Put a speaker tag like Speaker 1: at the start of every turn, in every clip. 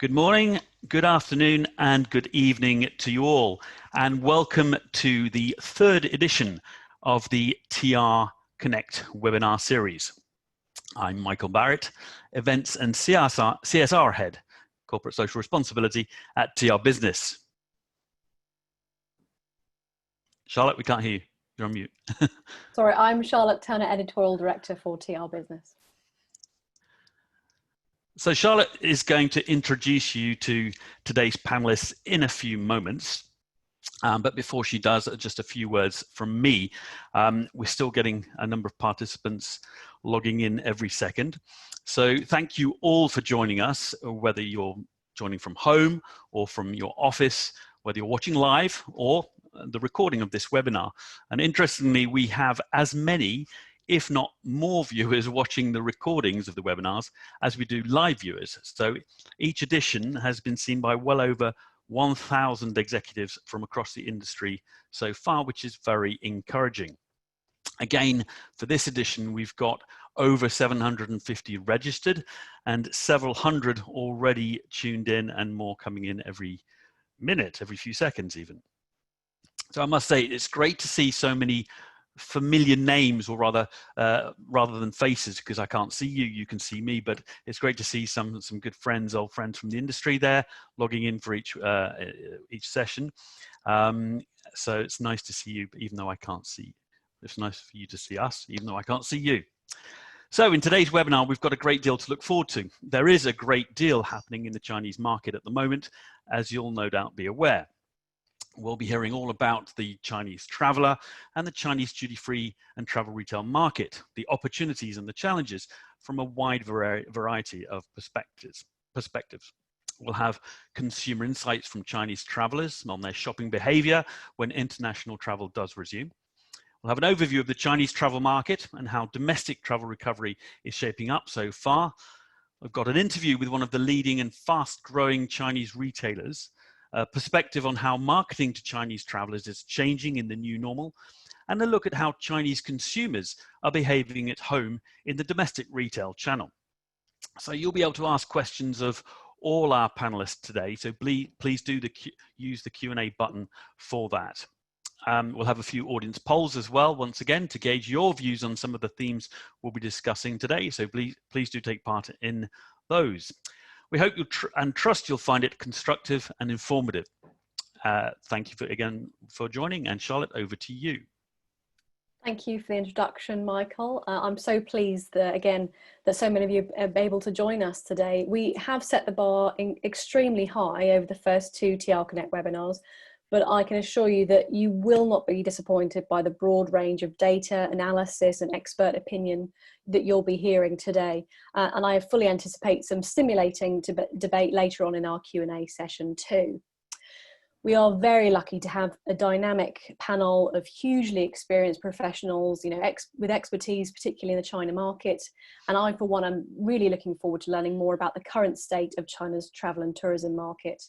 Speaker 1: Good morning, good afternoon, and good evening to you all, and welcome to the third edition of the TRConnect webinar series. I'm Michael Barrett, Events and CSR Head, Corporate Social Responsibility at TRBusiness. Charlotte, we can't hear you. You're on mute.
Speaker 2: Sorry, I'm Charlotte Turner, Editorial Director for TRBusiness.
Speaker 1: So Charlotte is going to introduce you to today's panelists in a few moments. But before she does, just a few words from me. We're still getting a number of participants logging in every second. So thank you all for joining us, whether you're joining from home or from your office, whether you're watching live or the recording of this webinar. And interestingly, we have as many, if not more, viewers watching the recordings of the webinars as we do live viewers. So each edition has been seen by well over 1,000 executives from across the industry so far, which is very encouraging. Again, for this edition, we've got over 750 registered and several hundred already tuned in, and more coming in every minute, every few seconds even. So I must say, it's great to see so many familiar names, or rather than faces, because I can't see you, you can see me, but it's great to see some good friends, old friends from the industry there logging in for each session. So it's nice to see you, even though I can't see. It's nice for you to see us, even though I can't see you. So in today's webinar, we've got a great deal to look forward to. There is a great deal happening in the Chinese market at the moment, as you'll no doubt be aware. We'll be hearing all about the Chinese traveler and the Chinese duty-free and travel retail market, the opportunities and the challenges from a wide variety of perspectives. We'll have consumer insights from Chinese travelers on their shopping behavior when international travel does resume. We'll have an overview of the Chinese travel market and how domestic travel recovery is shaping up so far. I've got an interview with one of the leading and fast-growing Chinese retailers, a perspective on how marketing to Chinese travelers is changing in the new normal, and a look at how Chinese consumers are behaving at home in the domestic retail channel. So you'll be able to ask questions of all our panelists today, so please do use the Q&A button for that. We'll have a few audience polls as well, once again, to gauge your views on some of the themes we'll be discussing today, so please do take part in those. We hope and trust you'll find it constructive and informative. Thank you again for joining, and Charlotte, over to you.
Speaker 2: Thank you for the introduction, Michael. I'm so pleased that, again, that so many of you are able to join us today. We have set the bar extremely high over the first two TRConnect webinars, but I can assure you that you will not be disappointed by the broad range of data, analysis and expert opinion that you'll be hearing today. And I fully anticipate some stimulating debate later on in our Q&A session too. We are very lucky to have a dynamic panel of hugely experienced professionals, with expertise, particularly in the China market. And I, for one, am really looking forward to learning more about the current state of China's travel and tourism market.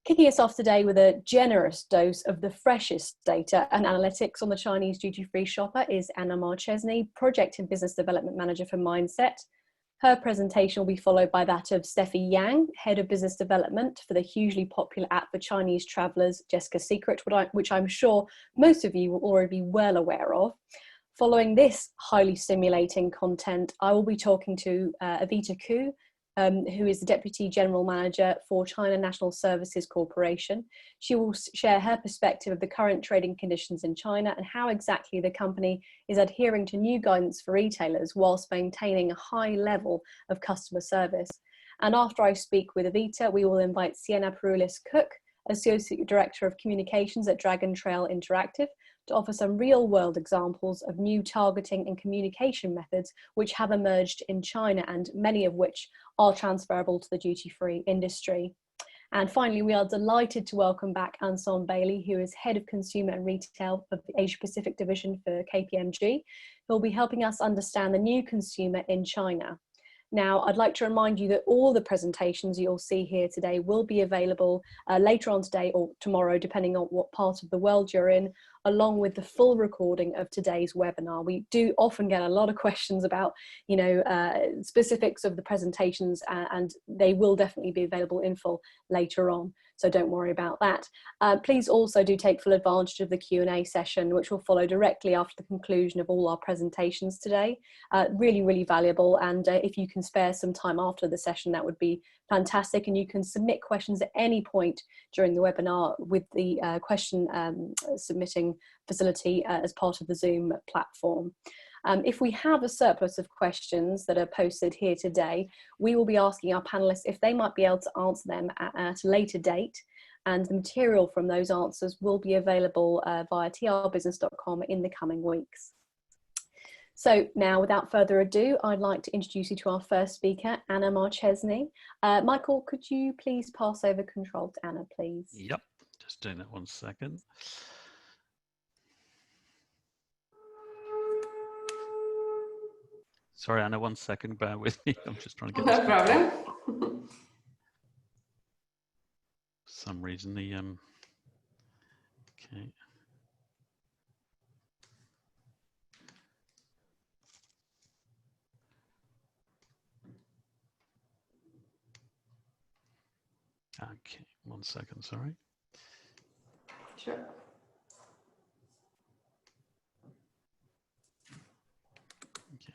Speaker 2: Kicking us off today with a generous dose of the freshest data and analytics on the Chinese duty-free shopper is Anna Marchesini, Project and Business Development Manager for Mindset. Her presentation will be followed by that of Stephie Yang, Head of Business Development for the hugely popular app for Chinese travellers, Jessica's Secret, which I'm sure most of you will already be well aware of. Following this highly stimulating content, I will be talking to Evita Ku, who is the Deputy General Manager for China National Services Corporation. She will share her perspective of the current trading conditions in China and how exactly the company is adhering to new guidance for retailers whilst maintaining a high level of customer service. And after I speak with Evita, we will invite Sienna Parulis-Cook, Associate Director of Communications at Dragon Trail Interactive, to offer some real-world examples of new targeting and communication methods which have emerged in China, and many of which are transferable to the duty-free industry. And finally, we are delighted to welcome back Anson Bailey, who is Head of Consumer and Retail of the Asia Pacific Division for KPMG, who will be helping us understand the new consumer in China. Now, I'd like to remind you that all the presentations you'll see here today will be available later on today or tomorrow, depending on what part of the world you're in, along with the full recording of today's webinar. We do often get a lot of questions about, you know, specifics of the presentations, and they will definitely be available in full later on. So don't worry about that. Please also do take full advantage of the Q&A session, which will follow directly after the conclusion of all our presentations today. Really, really valuable. And if you can spare some time after the session, that would be fantastic. And you can submit questions at any point during the webinar with the question submitting facility as part of the Zoom platform. If we have a surplus of questions that are posted here today, we will be asking our panelists if they might be able to answer them at a later date, and the material from those answers will be available via trbusiness.com in the coming weeks. So now, without further ado, I'd like to introduce you to our first speaker, Anna Marchesini. Michael, could you please pass over control to Anna, please?
Speaker 1: Yep, just doing that 1 second. Sorry, Anna, 1 second, bear with me. I'm just trying to get this.
Speaker 3: No problem.
Speaker 1: For some reason, the, okay. Okay, 1 second, sorry.
Speaker 3: Sure.
Speaker 1: Okay.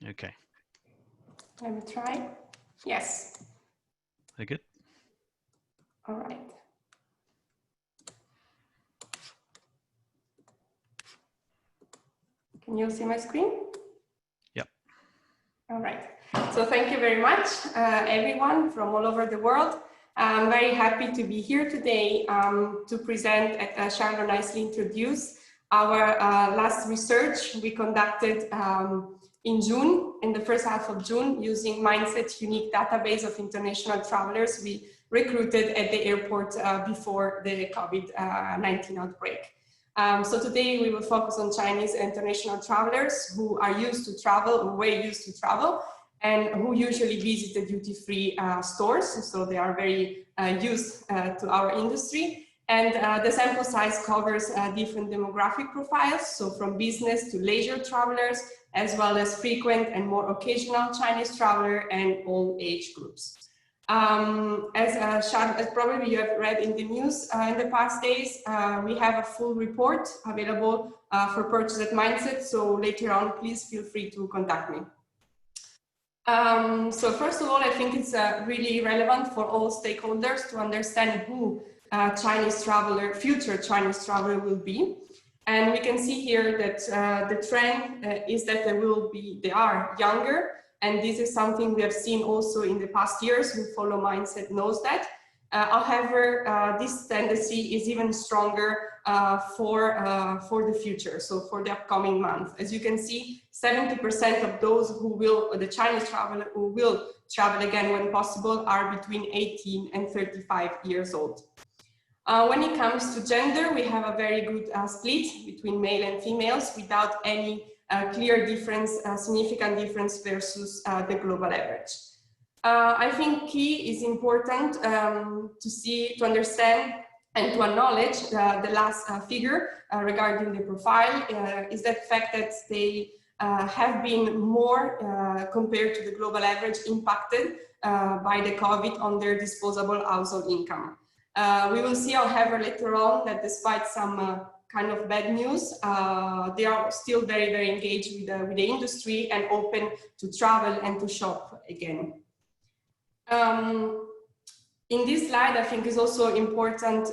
Speaker 1: Okay.
Speaker 3: Let me try. Yes.
Speaker 1: Very good.
Speaker 3: All right. Can you see my screen?
Speaker 1: Yep.
Speaker 3: All right. So thank you very much, everyone from all over the world. I'm very happy to be here today to present, as Sharon nicely introduced, our last research we conducted in June, in the first half of June, using Mindset's unique database of international travelers we recruited at the airport before the COVID-19 outbreak. So today we will focus on Chinese international travelers who are used to travel, or were used to travel, and who usually visit the duty-free stores. So they are very used to our industry. And the sample size covers different demographic profiles, so from business to leisure travelers, as well as frequent and more occasional Chinese traveler and all age groups. As probably you have read in the news in the past days, we have a full report available for purchase at Mindset, so later on, please feel free to contact me. So first of all, I think it's really relevant for all stakeholders to understand who future Chinese traveler will be. And we can see here that the trend is that they are younger. And this is something we have seen also in the past years. Who follow Mindset knows that. However, this tendency is even stronger for the future, so for the upcoming month. As you can see, 70% of those who will, the Chinese traveler who will travel again when possible, are between 18 and 35 years old. When it comes to gender, we have a very good split between male and females without any clear difference, significant difference versus the global average. I think key is important to understand and to acknowledge the last figure regarding the profile is the fact that they have been more compared to the global average impacted by the COVID on their disposable household income. We will see, however, later on that despite some kind of bad news, they are still very, very engaged with the industry and open to travel and to shop again. In this slide, I think it's also important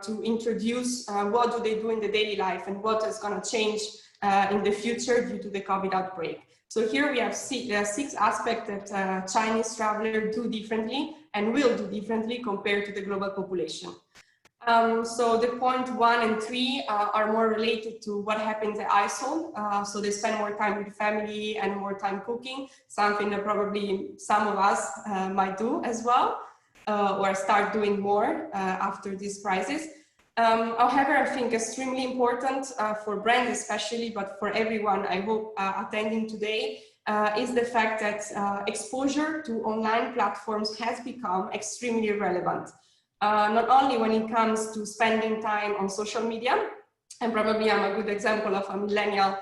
Speaker 3: to introduce what do they do in the daily life and what is going to change in the future due to the COVID outbreak. So here we have six aspects that Chinese travelers do differently and will do differently compared to the global population. So the point 1 and 3 are more related to what happens at household. So they spend more time with family and more time cooking, something that probably some of us might do as well, or start doing more after this crisis. However, I think extremely important for brands especially, but for everyone, I hope, attending today, is the fact that exposure to online platforms has become extremely relevant. Not only when it comes to spending time on social media, and probably I'm a good example of a millennial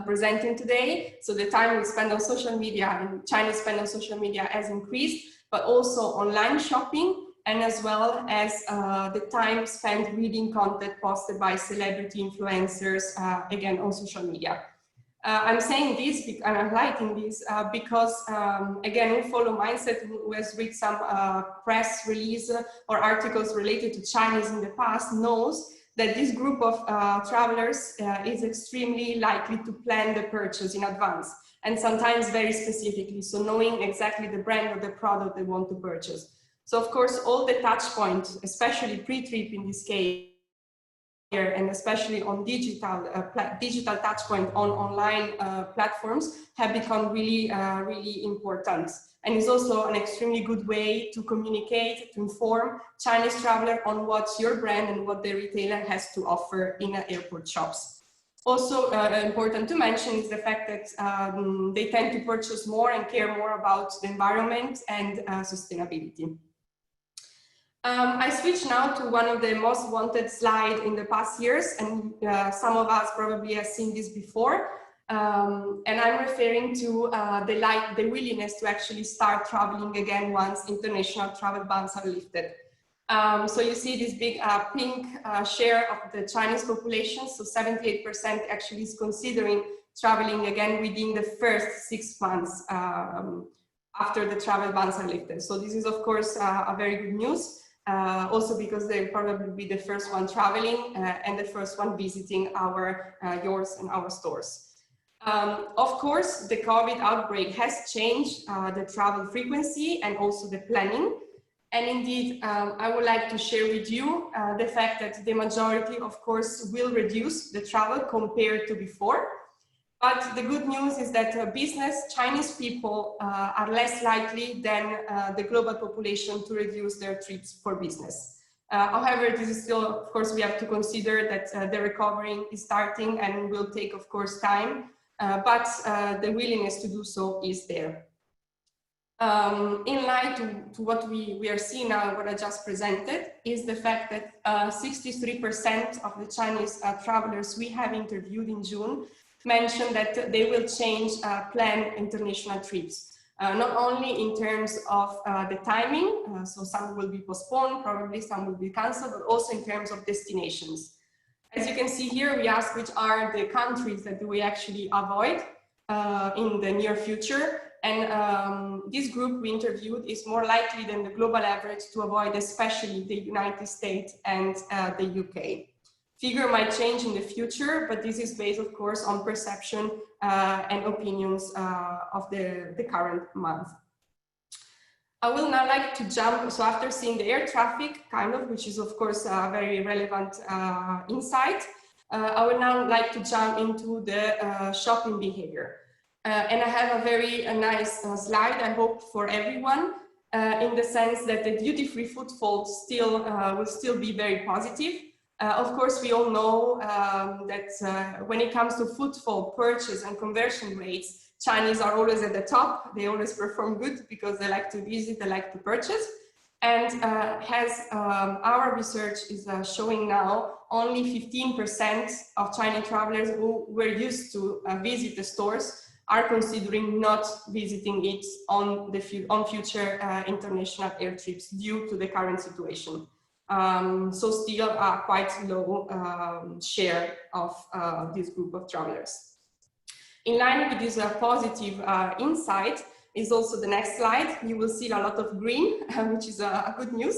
Speaker 3: presenting today. So the time we spend on social media and Chinese spend on social media has increased, but also online shopping, and as well as the time spent reading content posted by celebrity influencers, again, on social media. I'm saying this, I'm highlighting this because, again, who follow Mindset, who has read some press release or articles related to Chinese in the past, knows that this group of travelers is extremely likely to plan the purchase in advance, and sometimes very specifically, so knowing exactly the brand or the product they want to purchase. So of course, all the touch points, especially pre-trip in this case, and especially on digital touch point on online platforms, have become really, really important. And it's also an extremely good way to communicate, to inform Chinese traveler on what your brand and what the retailer has to offer in airport shops. Also important to mention is the fact that they tend to purchase more and care more about the environment and sustainability. I switch now to one of the most wanted slides in the past years, and some of us probably have seen this before. And I'm referring to the willingness to actually start traveling again once international travel bans are lifted. So you see this big pink share of the Chinese population, so 78% actually is considering traveling again within the first 6 months after the travel bans are lifted. So this is of course a very good news. Also because they'll probably be the first one traveling and the first one visiting yours and our stores. Of course, the COVID outbreak has changed the travel frequency and also the planning. And indeed, I would like to share with you the fact that the majority, of course, will reduce the travel compared to before. But the good news is that Chinese people are less likely than the global population to reduce their trips for business. However, this is still, of course, we have to consider that the recovery is starting and will take, of course, time, but the willingness to do so is there. In line to what we are seeing now, what I just presented, is the fact that 63% of the Chinese travelers we have interviewed in June mentioned that they will change planned international trips. Not only in terms of the timing, so some will be postponed, probably some will be cancelled, but also in terms of destinations. As you can see here, we ask which are the countries that we actually avoid in the near future. And this group we interviewed is more likely than the global average to avoid especially the United States and the UK. Figure might change in the future, but this is based, of course, on perception and opinions of the current month. I will now like to jump, so after seeing the air traffic, which is, of course, a very relevant insight, I would now like to jump into the shopping behavior. And I have a very nice slide, I hope, for everyone, in the sense that the duty-free footfall will still be very positive. Of course, we all know that when it comes to footfall, purchase and conversion rates, Chinese are always at the top. They always perform good because they like to visit, they like to purchase. And our research is showing now, only 15% of Chinese travelers who were used to visit the stores are considering not visiting it on future international air trips due to the current situation. So still a quite low share of this group of travelers. In line with this positive insight is also the next slide. You will see a lot of green, which is a good news,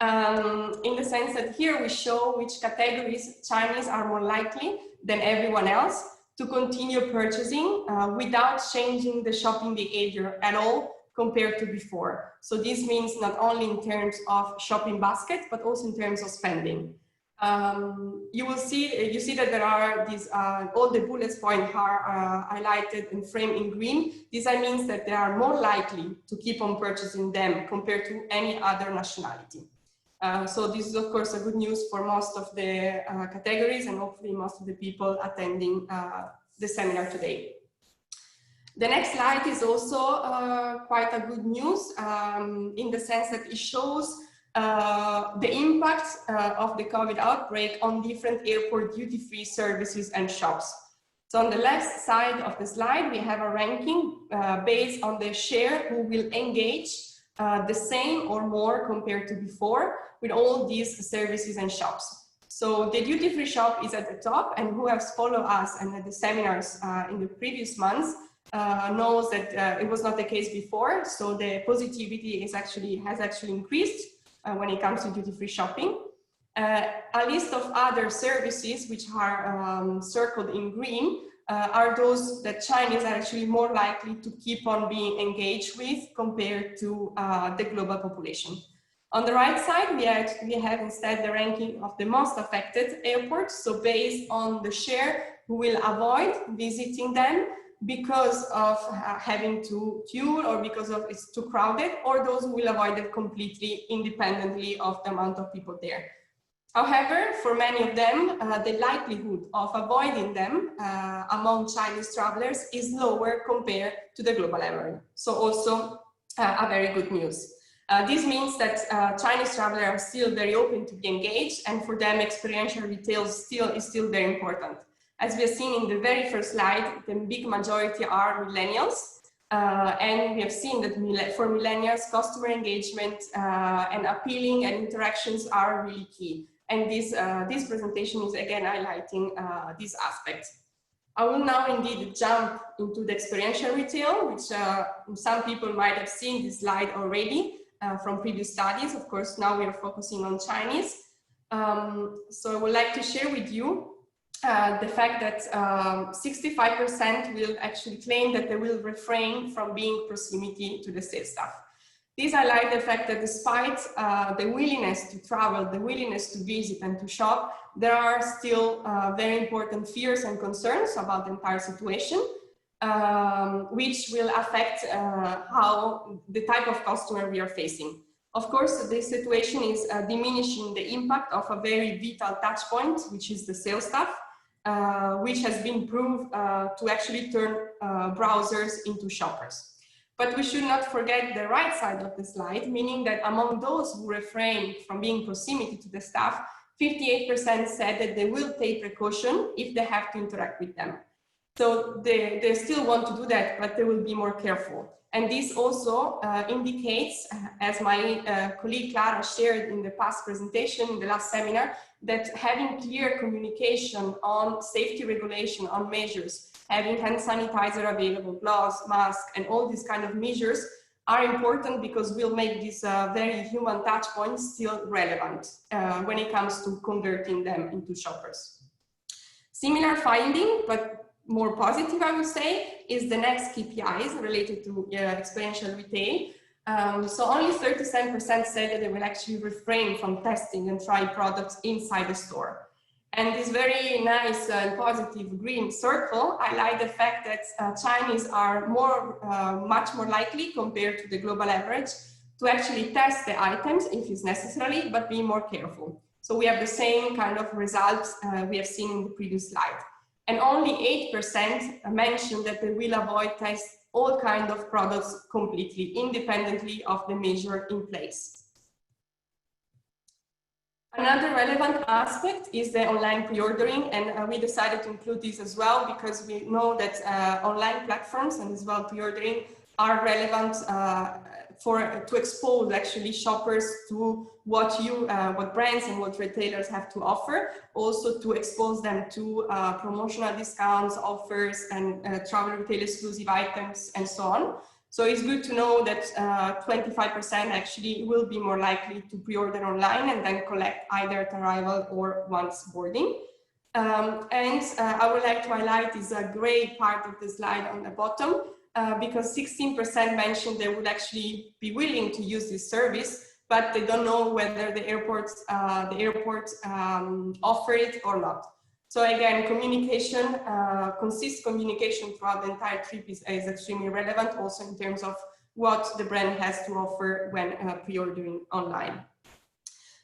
Speaker 3: in the sense that here we show which categories Chinese are more likely than everyone else to continue purchasing without changing the shopping behavior at all compared to before. So this means not only in terms of shopping basket, but also in terms of spending. You see that there are these, all the bullet points are highlighted and framed in green. This means that they are more likely to keep on purchasing them compared to any other nationality. So this is of course a good news for most of the categories and hopefully most of the people attending the seminar today. The next slide is also quite a good news in the sense that it shows the impact of the COVID outbreak on different airport duty-free services and shops. So on the left side of the slide, we have a ranking based on the share who will engage the same or more compared to before with all these services and shops. So the duty-free shop is at the top, and who has followed us and at the seminars in the previous months knows that it was not the case before. So the positivity has actually increased when it comes to duty-free shopping. A list of other services which are circled in green are those that Chinese are actually more likely to keep on being engaged with compared to the global population. On the right side, we have instead the ranking of the most affected airports. So based on the share who will avoid visiting them because of having to queue or because of it's too crowded, or those who will avoid it completely independently of the amount of people there. However, for many of them, the likelihood of avoiding them among Chinese travelers is lower compared to the global average. So also a very good news. This means that Chinese travelers are still very open to be engaged, and for them experiential retail is still very important. As we have seen in the very first slide, the big majority are millennials, and we have seen that for millennials, customer engagement and appealing and interactions are really key. And this presentation is again highlighting this aspect. I will now indeed jump into the experiential retail, which some people might have seen this slide already from previous studies. Of course, now we are focusing on Chinese. So I would like to share with you the fact that 65% will actually claim that they will refrain from being proximity to the sales staff. These highlight the fact that despite the willingness to travel, the willingness to visit and to shop, there are still very important fears and concerns about the entire situation, which will affect how the type of customer we are facing. Of course, this situation is diminishing the impact of a very vital touch point, which is the sales staff, which has been proved to actually turn browsers into shoppers. But we should not forget the right side of the slide, meaning that among those who refrain from being proximity to the staff, 58% said that they will take precaution if they have to interact with them. So they still want to do that, but they will be more careful. And this also indicates, as my colleague Clara shared in the past presentation, in the last seminar, that having clear communication on safety regulation, on measures, having hand sanitizer available, gloves, masks, and all these kind of measures are important because we'll make this very human touch points still relevant when it comes to converting them into shoppers. Similar finding, but more positive, I would say, is the next KPIs related to experiential retail. So only 37% said that they will actually refrain from testing and try products inside the store. And this very nice and positive green circle highlight the fact that Chinese are much more likely compared to the global average to actually test the items if it's necessary, but be more careful. So we have the same kind of results we have seen in the previous slide. And only 8% mentioned that they will avoid test all kinds of products completely, independently of the measure in place. Another relevant aspect is the online pre-ordering, and we decided to include this as well because we know that online platforms and as well pre-ordering are relevant to expose actually shoppers to what brands and what retailers have to offer, also to expose them to promotional discounts, offers, and travel retail exclusive items, and so on. So it's good to know that 25% actually will be more likely to pre-order online and then collect either at arrival or once boarding. I would like to highlight this gray part of the slide on the bottom because 16% mentioned they would actually be willing to use this service, but they don't know whether the airport offer it or not. So again, communication, consistent communication throughout the entire trip is extremely relevant, also in terms of what the brand has to offer when pre-ordering online.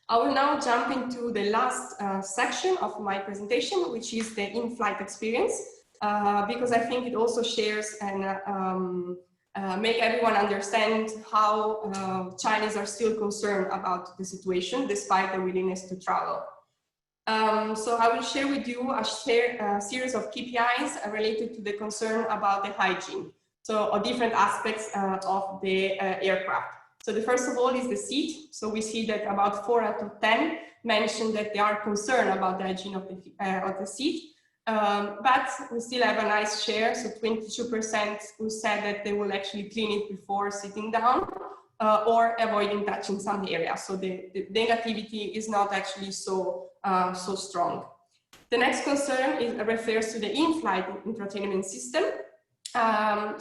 Speaker 3: I will now jump into the last section of my presentation, which is the in-flight experience. because I think it also shares and make everyone understand how Chinese are still concerned about the situation despite their willingness to travel. So I will share with you a series of KPIs related to the concern about the hygiene, so different aspects of the aircraft. So the first of all is the seat. So we see that about 4 out of 10 mentioned that they are concerned about the hygiene of the seat. But we still have a nice share, so 22% who said that they will actually clean it before sitting down or avoiding touching some areas. So the negativity is not actually so strong. The next concern refers to the in-flight entertainment system. About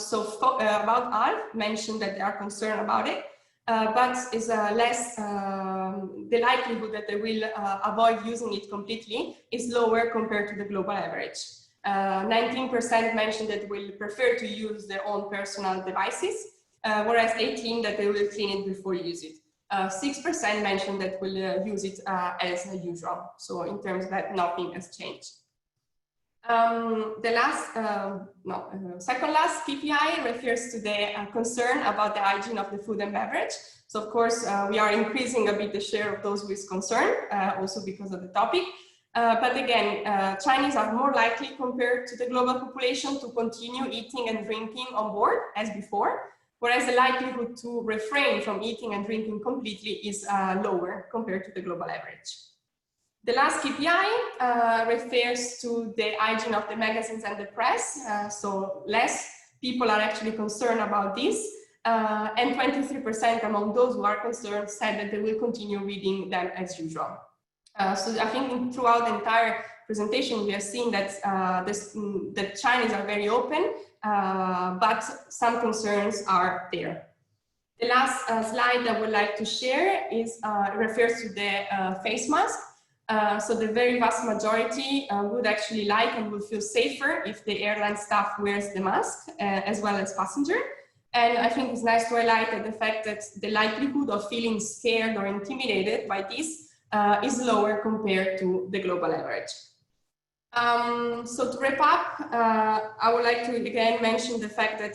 Speaker 3: half mentioned that they are concerned about it, but is less, the likelihood that they will avoid using it completely is lower compared to the global average. 19% mentioned that will prefer to use their own personal devices, whereas 18% that they will clean it before use it. 6% mentioned that will use it as usual. So in terms of that, nothing has changed. The last, second last KPI refers to the concern about the hygiene of the food and beverage. So of course, we are increasing a bit the share of those with concern, also because of the topic. But again, Chinese are more likely compared to the global population to continue eating and drinking on board as before, whereas the likelihood to refrain from eating and drinking completely is lower compared to the global average. The last KPI refers to the hygiene of the magazines and the press. So less people are actually concerned about this. And 23% among those who are concerned said that they will continue reading them as usual. So I think throughout the entire presentation, we have seen that the Chinese are very open, but some concerns are there. The last slide I would like to share is refers to the face mask. So the very vast majority would actually like and would feel safer if the airline staff wears the mask, as well as passenger. And I think it's nice to highlight the fact that the likelihood of feeling scared or intimidated by this is lower compared to the global average. So to wrap up, I would like to again mention the fact that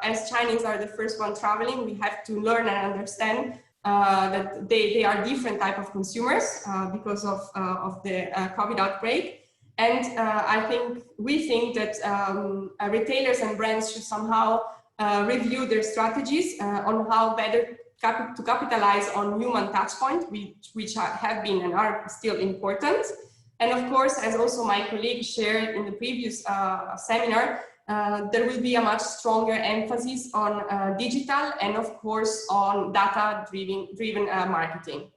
Speaker 3: as Chinese are the first one traveling, we have to learn and understand that they are different type of consumers because of the COVID outbreak. And we think that retailers and brands should somehow review their strategies on how better to capitalize on human touch points, which have been and are still important. And of course, as also my colleague shared in the previous seminar, there will be a much stronger emphasis on digital and of course on data-driven marketing.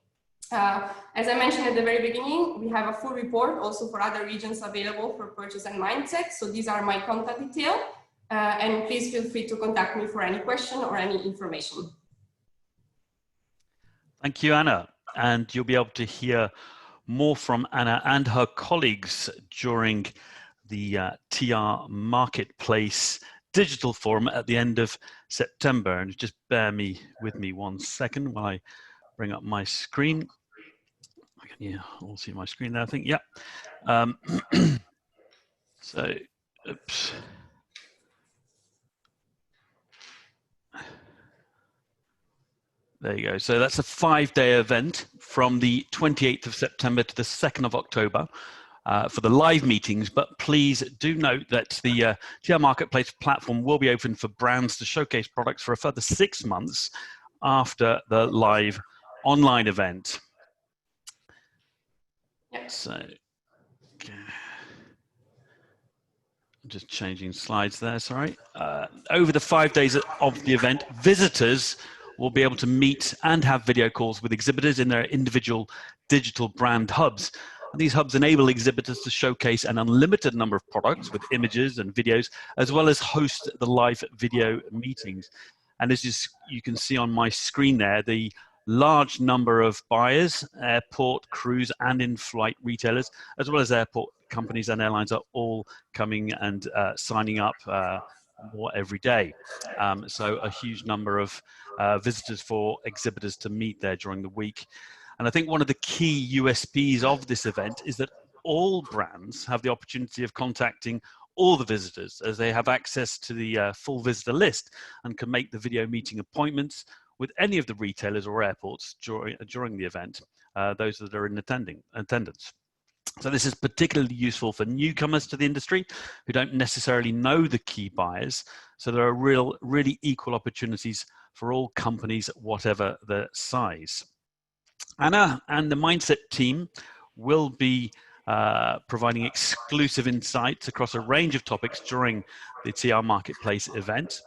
Speaker 3: As I mentioned at the very beginning, we have a full report also for other regions available for purchase and mindset. So these are my contact details, and please feel free to contact me for any question or any information.
Speaker 1: Thank you, Anna. And you'll be able to hear more from Anna and her colleagues during the TR Marketplace Digital Forum at the end of September. And just bear with me 1 second while I bring up my screen. Can you all see my screen there, I think? Yeah. So, oops. There you go. So that's a 5-day event from the 28th of September to the 2nd of October for the live meetings. But please do note that the TR Marketplace platform will be open for brands to showcase products for a further 6 months after the live online event. So, okay. I'm just changing slides there, sorry. Over the 5 days of the event, visitors will be able to meet and have video calls with exhibitors in their individual digital brand hubs. And these hubs enable exhibitors to showcase an unlimited number of products with images and videos, as well as host the live video meetings. And as you can see on my screen there, the large number of buyers, airport, cruise, and in-flight retailers, as well as airport companies and airlines are all coming and signing up more every day. So a huge number of visitors for exhibitors to meet there during the week. And I think one of the key USPs of this event is that all brands have the opportunity of contacting all the visitors, as they have access to the full visitor list and can make the video meeting appointments with any of the retailers or airports during the event, those that are in attendance. So this is particularly useful for newcomers to the industry who don't necessarily know the key buyers. So there are really equal opportunities for all companies, whatever the size. Anna and the Mindset team will be providing exclusive insights across a range of topics during the TR Marketplace event.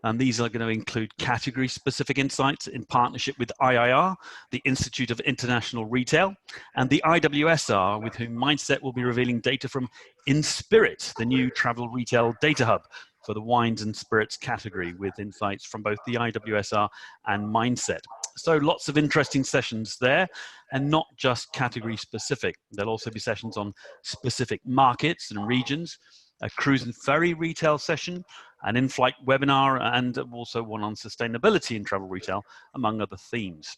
Speaker 1: And these are going to include category-specific insights in partnership with IIR, the Institute of International Retail, and the IWSR, with whom Mindset will be revealing data from InSpirit, the new travel retail data hub for the wines and spirits category, with insights from both the IWSR and Mindset. So lots of interesting sessions there, and not just category-specific. There'll also be sessions on specific markets and regions, a cruise and ferry retail session, an in-flight webinar, and also one on sustainability in travel retail, among other themes.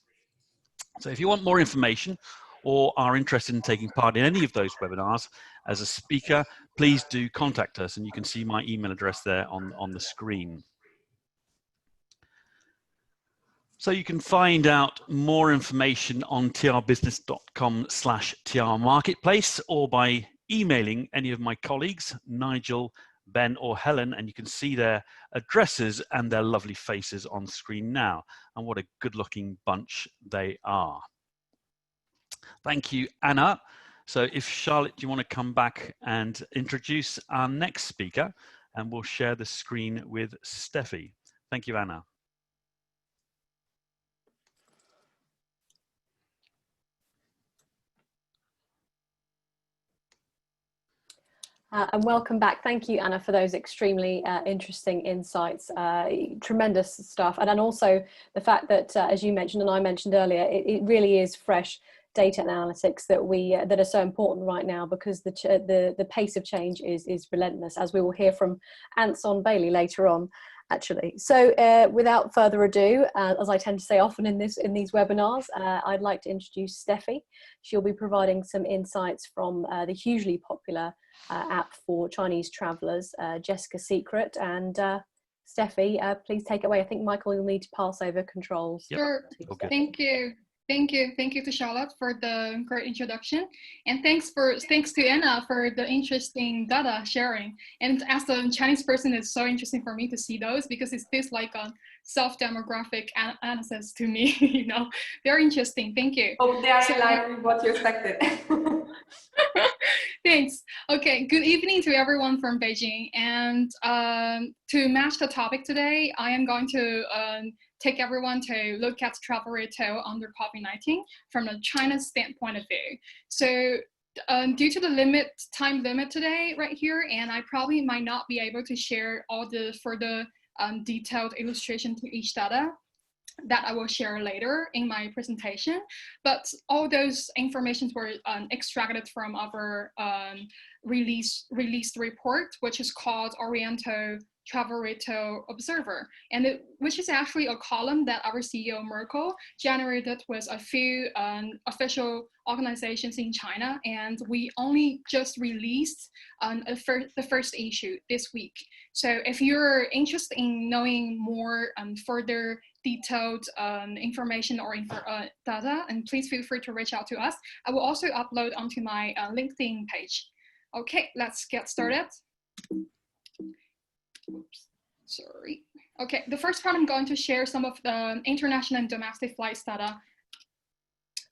Speaker 1: So if you want more information or are interested in taking part in any of those webinars as a speaker, please do contact us, and you can see my email address there on the screen. So you can find out more information on trbusiness.com/trmarketplace or by emailing any of my colleagues, Nigel, Ben or Helen, and you can see their addresses and their lovely faces on screen now. And what a good looking bunch they are. Thank you, Anna. So if Charlotte, do you want to come back and introduce our next speaker, and we'll share the screen with Stephie. Thank you, Anna.
Speaker 2: And welcome back. Thank you, Anna, for those extremely interesting insights. Tremendous stuff. And then also the fact that, as you mentioned and I mentioned earlier, it really is fresh data analytics that are so important right now, because the pace of change is relentless, as we will hear from Anson Bailey later on, actually. So without further ado, as I tend to say often in these webinars, I'd like to introduce Stephie. She'll be providing some insights from the hugely popular app for Chinese travelers, Jessica Secret. And Stephie, please take it away. I think Michael, you'll need to pass over controls.
Speaker 4: Sure.
Speaker 1: Okay.
Speaker 4: Thank you. Thank you to Charlotte for the great introduction, and thanks to Anna for the interesting data sharing. And as a Chinese person, it's so interesting for me to see those, because it feels like a self-demographic analysis to me. You know, very interesting. Thank you.
Speaker 3: Oh, they are in line with what you expected.
Speaker 4: Thanks. Okay, good evening to everyone from Beijing. And to match the topic today, I am going to take everyone to look at travel retail under COVID-19 from a China standpoint of view. So due to the time limit today right here, and I probably might not be able to share all the further detailed illustration to each data that I will share later in my presentation, but all those informations were extracted from our released report, which is called Oriental Travel Retail Observer, and which is actually a column that our CEO Merkel generated with a few official organizations in China, and we only just released the first issue this week. So if you're interested in knowing more further detailed information or data, and please feel free to reach out to us. I will also upload onto my LinkedIn page. Okay, let's get started. Oops, sorry. Okay, the first part I'm going to share some of the international and domestic flights data.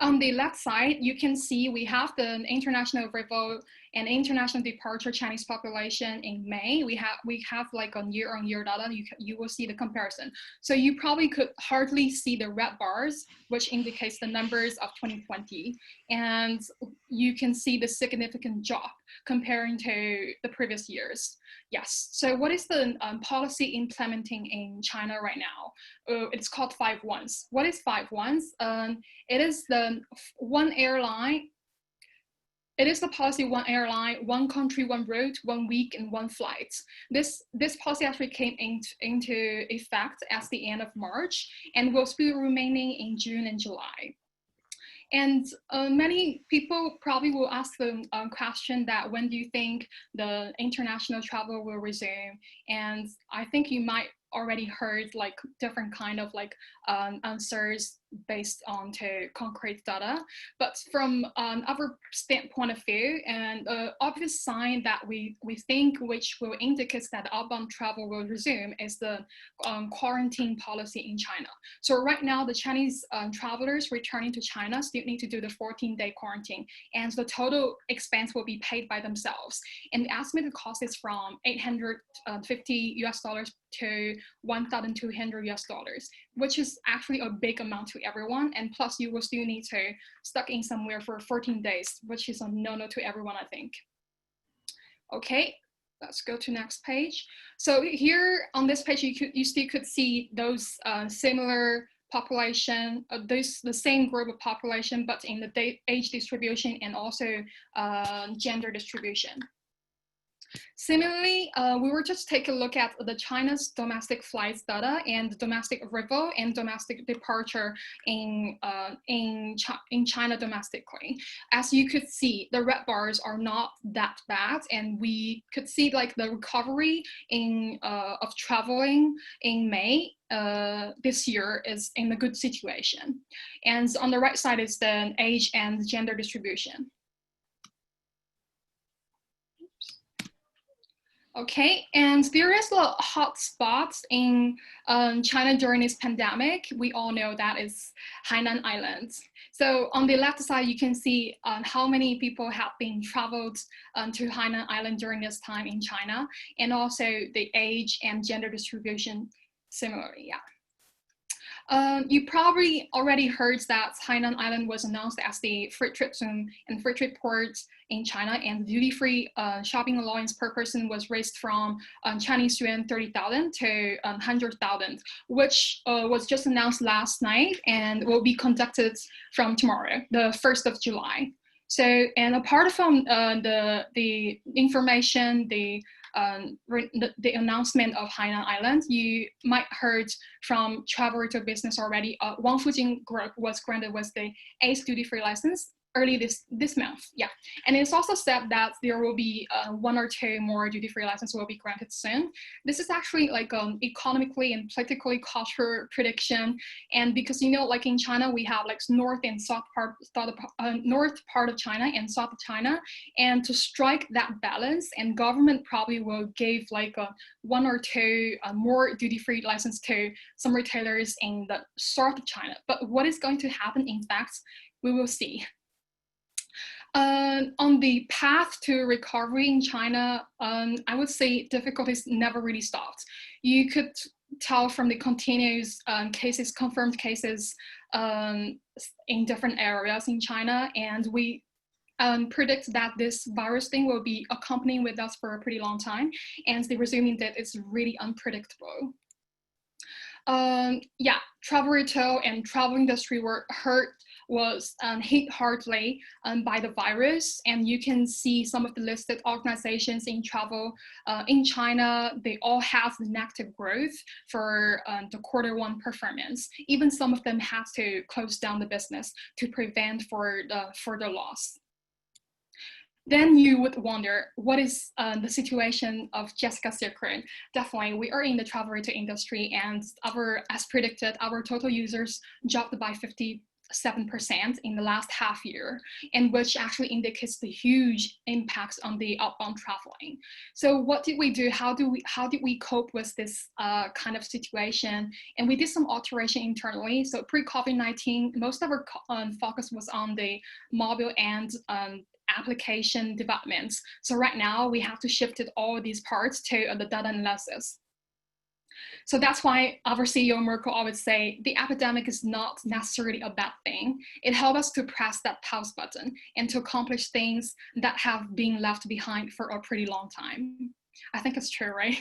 Speaker 4: On the left side, you can see we have the international arrival and international departure Chinese population in May. We have like on year-on-year data. You will see the comparison. So you probably could hardly see the red bars, which indicates the numbers of 2020. And you can see the significant drop comparing to the previous years. Yes, so what is the policy implementing in China right now? It's called 5 1s. What is 5 1s? It is the one airline. It is the policy, one airline, one country, one route, 1 week, and 1 flight. This policy actually came into effect at the end of March and will still remaining in June and July. And many people probably will ask the question that when do you think the international travel will resume? And I think you might already heard like different kind of like answers based on to concrete data. But from our standpoint of view, and obvious sign that we think which will indicate that outbound travel will resume is the quarantine policy in China. So right now, the Chinese travelers returning to China still need to do the 14-day quarantine, and the total expense will be paid by themselves. And the estimated cost is from $850 to $1,200, which is actually a big amount to everyone. And plus, you will still need to stuck in somewhere for 14 days, which is a no-no to everyone, I think. Okay. Let's go to next page. So here on this page, you still could see those similar population, the same group of population, but in the age distribution and also gender distribution. Similarly, we will just take a look at the China's domestic flights data and domestic arrival and domestic departure in China domestically. As you could see, the red bars are not that bad, and we could see like the recovery of traveling in May this year is in a good situation. And on the right side is the age and gender distribution. Okay, and there is a hot spot in China during this pandemic. We all know that is Hainan Island. So on the left side, you can see how many people have been traveled to Hainan Island during this time in China, and also the age and gender distribution similarly, yeah. You probably already heard that Hainan Island was announced as the free trade zone and free trade port in China, and duty-free shopping allowance per person was raised from Chinese yuan 30,000 to 100,000, which was just announced last night and will be conducted from tomorrow, the 1st of July. So, and apart from the information, the announcement of Hainan Island, you might heard from Travel Retail Business already. Wang Fujing Group was granted with the 8th duty-free license early this month, yeah. And it's also said that there will be 1 or 2 more duty-free licenses will be granted soon. This is actually like economically and politically cultural prediction. And because, you know, like in China, we have like north and south north part of China and south of China. And to strike that balance, and government probably will give like 1 or 2 more duty-free license to some retailers in the south of China. But what is going to happen, in fact, we will see. On the path to recovery in China, I would say difficulties never really stopped. You could tell from the continuous cases, confirmed cases in different areas in China, and we predict that this virus thing will be accompanying with us for a pretty long time, and the resuming date is really unpredictable. Yeah, travel retail and travel industry were hit hardly by the virus, and you can see some of the listed organizations in travel in China. They all have negative growth for the Q1 performance. Even some of them have to close down the business to prevent for the further loss. Then you would wonder, what is the situation of Jessica's Secret? Definitely, we are in the travel retail industry, and as predicted, our total users dropped by 57% in the last half year, and which actually indicates the huge impacts on the outbound traveling. So what did we do? How did we cope with this kind of situation? And we did some alteration internally. So pre-COVID-19, most of our focus was on the mobile and application developments. So right now we have to shift all these parts to the data analysis. So that's why our CEO Merkel always say the epidemic is not necessarily a bad thing. It helps us to press that pause button and to accomplish things that have been left behind for a pretty long time. I think it's true, right?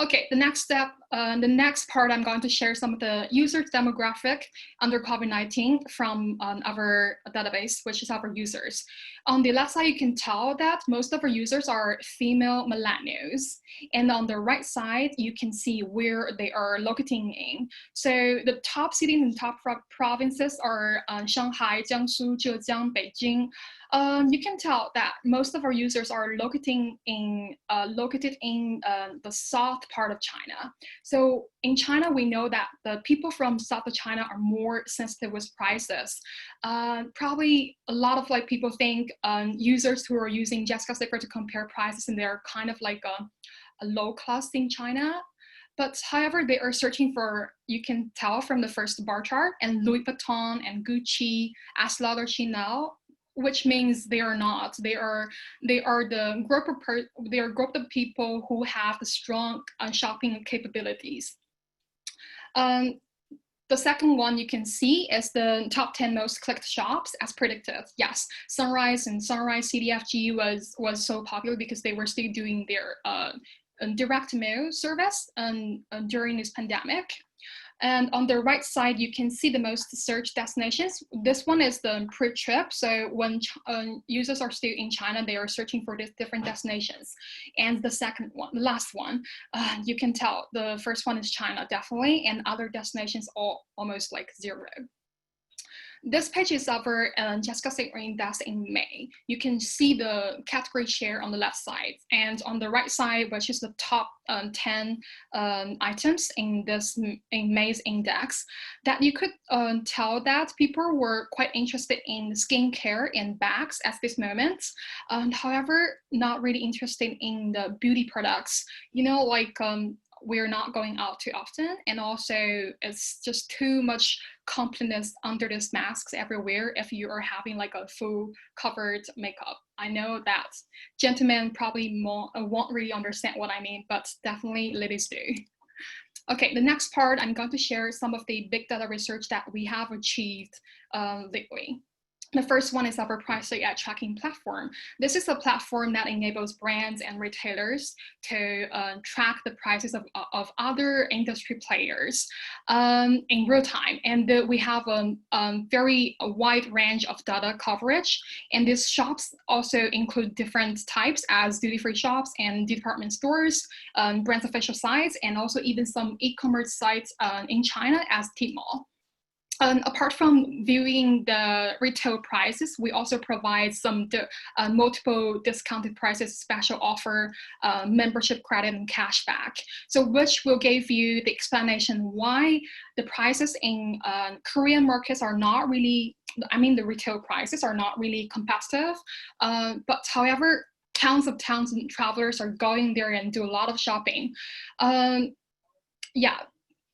Speaker 4: Okay, the next step, the next part, I'm going to share some of the user demographic under COVID-19 from our database, which is our users. On the left side, you can tell that most of our users are female millennials. And on the right side, you can see where they are locating in. So the top cities and top provinces are Shanghai, Jiangsu, Zhejiang, Beijing. You can tell that most of our users are located in the south part of China. So in China, we know that the people from south of China are more sensitive with prices. Probably a lot of like people think users who are using Jessica Zipper to compare prices, and they're kind of like a low class in China. But however, they are searching for, you can tell from the first bar chart, and Louis Vuitton and Gucci, Estée Lauder, Chanel, which means they are not. They are the group of people who have the strong shopping capabilities. The second one you can see is the top 10 most clicked shops as predicted. Yes, Sunrise and Sunrise CDFG was so popular because they were still doing their direct mail service during this pandemic. And on the right side, you can see the most searched destinations. This one is the pre-trip. So when users are still in China, they are searching for these different destinations. And the second one, the last one, you can tell the first one is China, definitely, and other destinations all almost like zero. This page is our Jessica Zipper Index in May. You can see the category share on the left side, and on the right side, which is the top 10 items in May's index, that you could tell that people were quite interested in skincare and bags at this moment. However, not really interested in the beauty products. You know, like we're not going out too often, and also it's just too much completeness under these masks everywhere if you are having like a full covered makeup. I know that gentlemen probably won't really understand what I mean, but definitely ladies do. Okay, the next part, I'm going to share some of the big data research that we have achieved lately. The first one is our price ad tracking platform. This is a platform that enables brands and retailers to track the prices of other industry players in real time. And we have a very wide range of data coverage. And these shops also include different types as duty-free shops and department stores, brands' official sites, and also even some e-commerce sites in China as Tmall. Apart from viewing the retail prices, we also provide some multiple discounted prices, special offer, membership credit, and cashback. So which will give you the explanation why the prices in Korean markets are not really, I mean the retail prices are not really competitive. But however, tons and travelers are going there and do a lot of shopping. Yeah.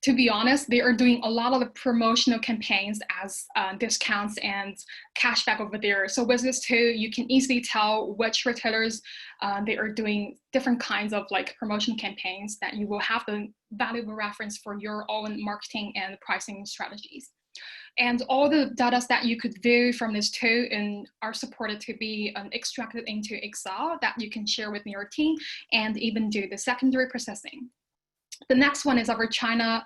Speaker 4: To be honest, they are doing a lot of the promotional campaigns as discounts and cashback over there. So with this too, you can easily tell which retailers they are doing different kinds of like promotion campaigns that you will have the valuable reference for your own marketing and pricing strategies. And all the data that you could view from this too are supported to be extracted into Excel that you can share with your team and even do the secondary processing. The next one is our China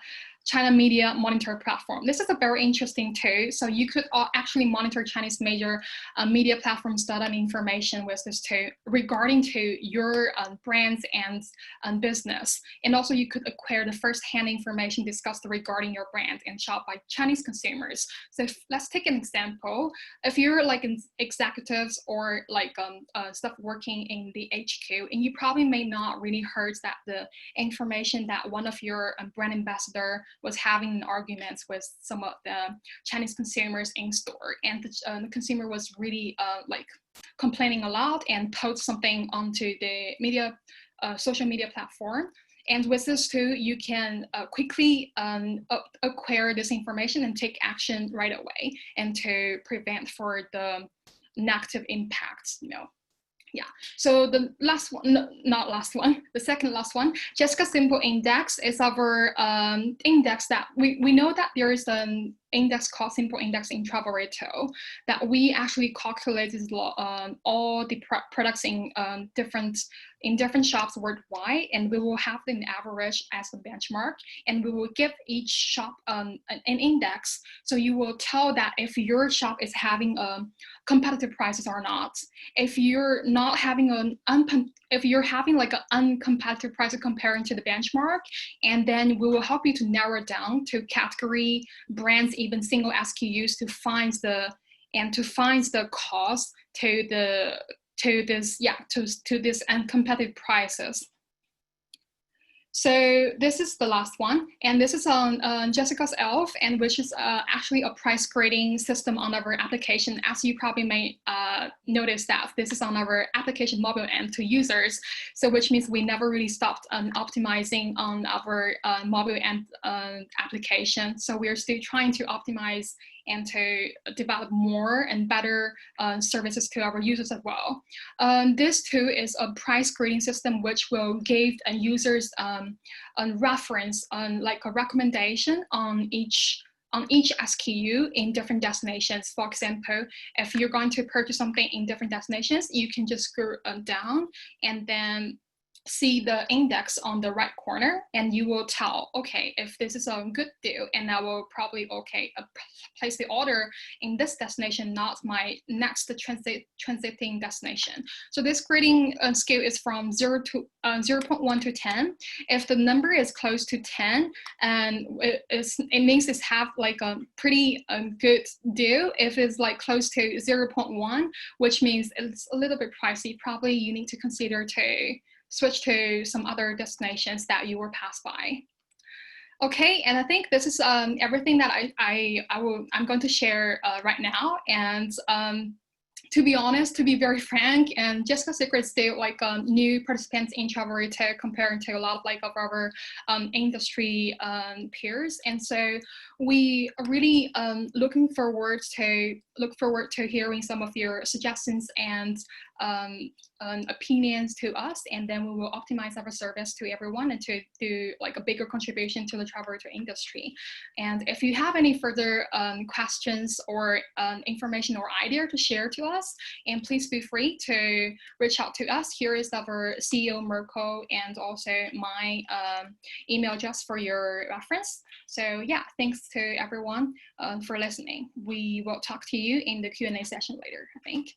Speaker 4: Media Monitor platform. This is a very interesting tool. So you could actually monitor Chinese major media platforms data and information with this tool regarding to your brands and business. And also you could acquire the first-hand information discussed regarding your brand and shop by Chinese consumers. So let's take an example. If you're like an executives or like stuff working in the HQ, and you probably may not really heard that the information that one of your brand ambassador was having arguments with some of the Chinese consumers in store, and the consumer was really like complaining a lot and post something onto the media, social media platform. And with this too, you can quickly acquire this information and take action right away, and to prevent for the negative impacts, you know. Yeah, so the last one, no, not last one, the second last one, Jessica Simple Index is our index that we know that there is index called simple index in travel retail, that we actually calculated all the products in different shops worldwide, and we will have an average as the benchmark, and we will give each shop an index, so you will tell that if your shop is having competitive prices or not. If you're not having if you're having like an uncompetitive price comparing to the benchmark, and then we will help you to narrow it down to category, brands, even single SKUs to find the cost to this uncompetitive prices. So this is the last one, and this is on Jessica's ELF, and which is actually a price grading system on our application. As you probably may notice that this is on our application mobile end to users, so which means we never really stopped optimizing on our mobile end application. So we are still trying to optimize and to develop more and better services to our users as well. This too is a price grading system which will give users a reference on like a recommendation on each SKU in different destinations. For example, if you're going to purchase something in different destinations, you can just scroll down and then see the index on the right corner, and you will tell, okay, if this is a good deal, and I will probably place the order in this destination, not my next transiting destination. So this grading scale is from 0.1 to 10. If the number is close to 10, and it means it's have like a pretty good deal. If it's like close to 0.1, which means it's a little bit pricey, probably you need to consider to switch to some other destinations that you will pass by. Okay, and I think this is everything that I'm going to share right now. And to be honest, to be very frank, and Jessica's Secret is still like new participants in travel retail compared to a lot of like of our industry peers, and so we are really look forward to hearing some of your suggestions and opinions to us, and then we will optimize our service to everyone and to do like a bigger contribution to the travel retail industry. And if you have any further questions or information or idea to share to us, and please feel free to reach out to us. Here is our CEO Mirko and also my email address for your reference. So yeah, thanks to everyone for listening. We will talk to you in the Q&A session later, I think.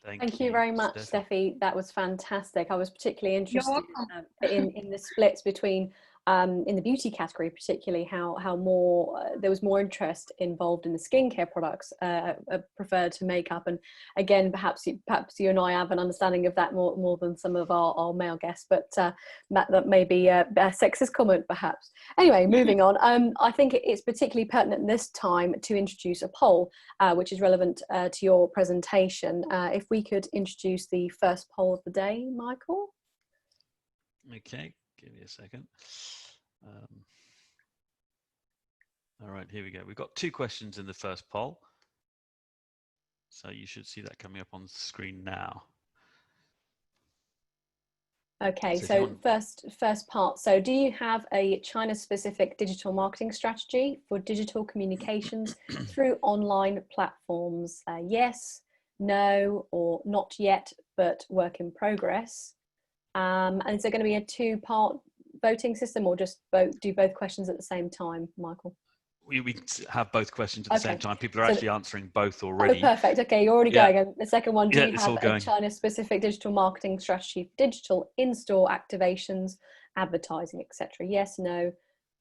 Speaker 2: Thank you very much, Stephie. That was fantastic. I was particularly interested in the splits between in the beauty category, particularly how more there was more interest involved in the skincare products preferred to makeup. And again, perhaps you and I have an understanding of that more than some of our male guests, but that may be a sexist comment perhaps. Anyway, moving on. I think it's particularly pertinent this time to introduce a poll which is relevant to your presentation. If we could introduce the first poll of the day, Michael.
Speaker 1: Okay, give me a second. All right, here we go. We've got 2 questions in the first poll. So you should see that coming up on the screen now.
Speaker 2: Okay, so first part. So do you have a China-specific digital marketing strategy for digital communications through online platforms? Yes, no, or not yet, but work in progress. And is there going to be a 2-part voting system, or just do both questions at the same time, Michael?
Speaker 1: We have both questions at the same time. People are actually answering both already.
Speaker 2: Oh, perfect. Okay, you're already going. And the second one, do you have a China-specific digital marketing strategy for digital in-store activations, advertising, etc.? Yes, no,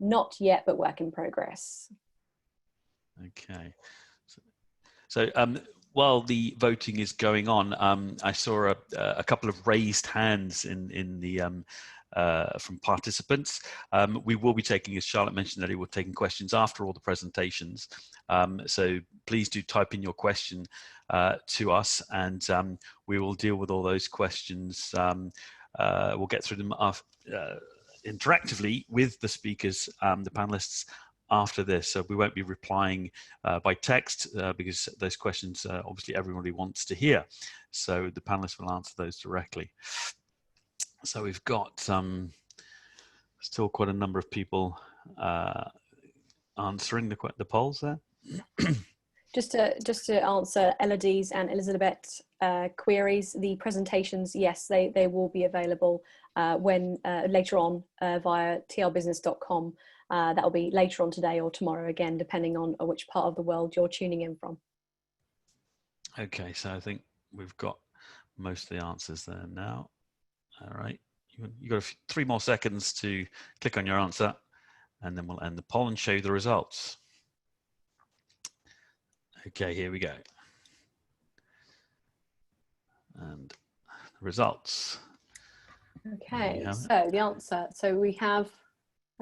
Speaker 2: not yet, but work in progress.
Speaker 1: Okay. So while the voting is going on, I saw a couple of raised hands in the from participants. We will be taking, as Charlotte mentioned earlier, we're taking questions after all the presentations. So please do type in your question to us, and we will deal with all those questions. We'll get through them interactively with the speakers, the panelists, after this. So we won't be replying by text because those questions obviously everybody wants to hear. So the panelists will answer those directly. So we've got Still quite a number of people answering the polls there.
Speaker 2: Just to answer Elodie's and Elizabeth's queries, the presentations, yes, they will be available when later on via trbusiness.com. That will be later on today or tomorrow, again, depending on which part of the world you're tuning in from.
Speaker 1: Okay, so I think we've got most of the answers there now. All right, you've got 3 more seconds to click on your answer, and then we'll end the poll and show you the results. Okay, here we go. And the results.
Speaker 2: Okay, so the answer. So we have,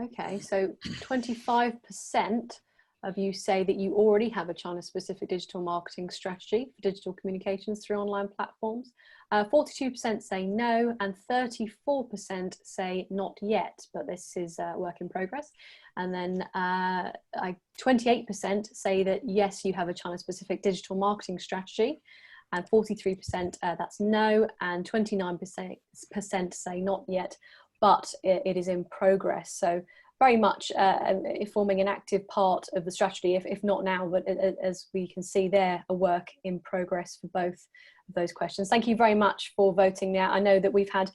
Speaker 2: okay, so 25% of you say that you already have a China-specific digital marketing strategy for digital communications through online platforms. 42% say no, and 34% say not yet, but this is a work in progress. And then 28% say that yes, you have a China-specific digital marketing strategy, and 43% that's no, and 29% say not yet, but it is in progress. So very much forming an active part of the strategy, if not now, but as we can see there, a work in progress for both of those questions. Thank you very much for voting now. I know that we've had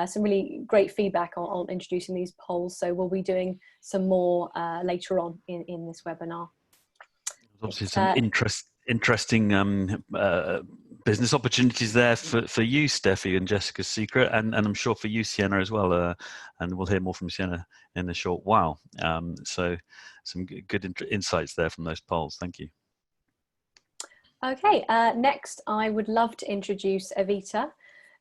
Speaker 2: some really great feedback on introducing these polls, so we'll be doing some more later on in this webinar.
Speaker 1: Obviously some interesting business opportunities there for you, Stephie, and Jessica's Secret, and I'm sure for you, Sienna, as well, and we'll hear more from Sienna in a short while. So some good insights there from those polls. Thank you.
Speaker 2: Okay, next I would love to introduce Evita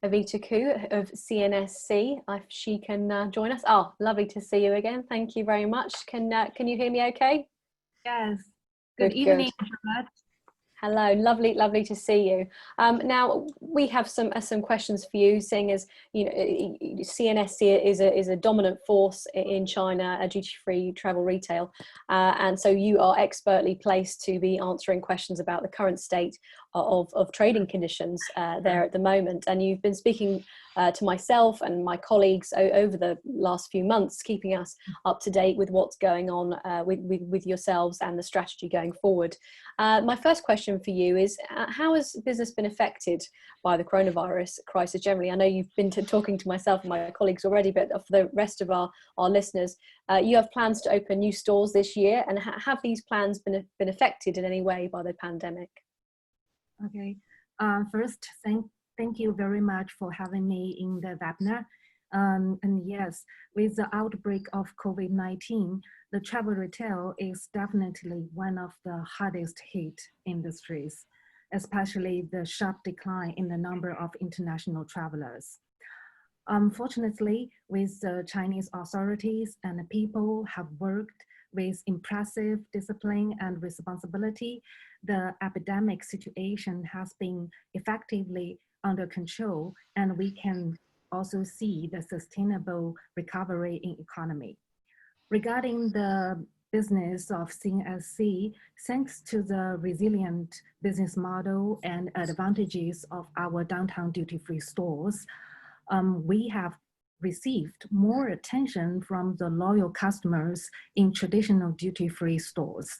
Speaker 2: Cook of CNSC, if she can join us. Oh, lovely to see you again. Thank you very much. Can you hear me okay?
Speaker 5: Yes. Good evening, Charlotte.
Speaker 2: Hello, lovely to see you. Now we have some questions for you, seeing as you know CNSC is a dominant force in China, a duty-free travel retail, and so you are expertly placed to be answering questions about the current state of trading conditions there at the moment. And you've been speaking to myself and my colleagues over the last few months, keeping us up to date with what's going on with yourselves and the strategy going forward. My first question for you is, how has business been affected by the coronavirus crisis generally? I know you've been talking to myself and my colleagues already, but for the rest of our listeners, you have plans to open new stores this year, and have these plans been affected in any way by the pandemic?
Speaker 5: Okay, first, thank you very much for having me in the webinar. And yes, with the outbreak of COVID-19, the travel retail is definitely one of the hardest hit industries, especially the sharp decline in the number of international travelers. Unfortunately, with the Chinese authorities and the people have worked with impressive discipline and responsibility, the epidemic situation has been effectively under control, and we can also see the sustainable recovery in economy. Regarding the business of CNSC, thanks to the resilient business model and advantages of our downtown duty-free stores, we have received more attention from the loyal customers in traditional duty-free stores,